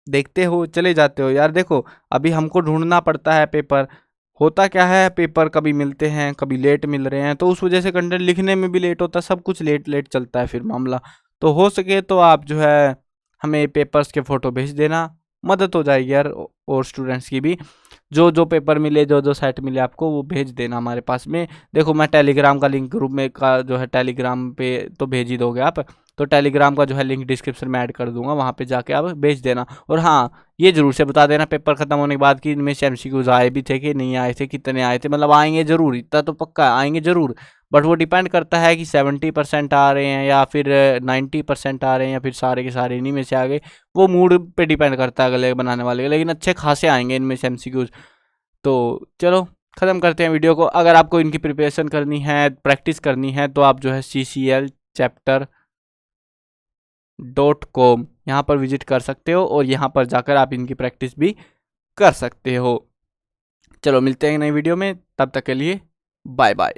देखते हो चले जाते हो यार. देखो अभी हमको ढूंढना पड़ता है पेपर. होता क्या है, पेपर कभी मिलते हैं, कभी लेट मिल रहे हैं, तो उस वजह से कंटेंट लिखने में भी लेट होता है. सब कुछ लेट चलता है फिर मामला. तो हो सके तो आप जो है हमें पेपर्स के फ़ोटो भेज देना, मदद हो जाएगी यार. और स्टूडेंट्स की भी जो पेपर मिले, जो सेट मिले आपको, वो भेज देना हमारे पास में. देखो मैं टेलीग्राम का लिंक ग्रुप में का जो है टेलीग्राम पे तो भेज ही दोगे आप. तो टेलीग्राम का जो है लिंक डिस्क्रिप्शन में ऐड कर दूंगा, वहाँ पे जाके आप भेज देना. और हाँ, ये जरूर से बता देना पेपर खत्म होने के बाद कि इनमें से एमसीक्यूज आए भी थे कि नहीं आए थे, कितने आए थे. मतलब आएंगे जरूर, इतना तो पक्का आएंगे जरूर. बट वो डिपेंड करता है कि 70% आ रहे हैं या फिर 90% आ रहे हैं या फिर सारे के सारे इन्हीं में से आ गए. वो मूड पे डिपेंड करता है अगले बनाने वाले का. लेकिन अच्छे खासे आएंगे इनमें से एमसीक्यूज. तो चलो ख़त्म करते हैं वीडियो को. अगर आपको इनकी प्रिपरेशन करनी है, प्रैक्टिस करनी है, तो आप जो है cclchapter.com यहाँ पर विजिट कर सकते हो और यहाँ पर जाकर आप इनकी प्रैक्टिस भी कर सकते हो. चलो मिलते हैं नई वीडियो में, तब तक के लिए बाय बाय.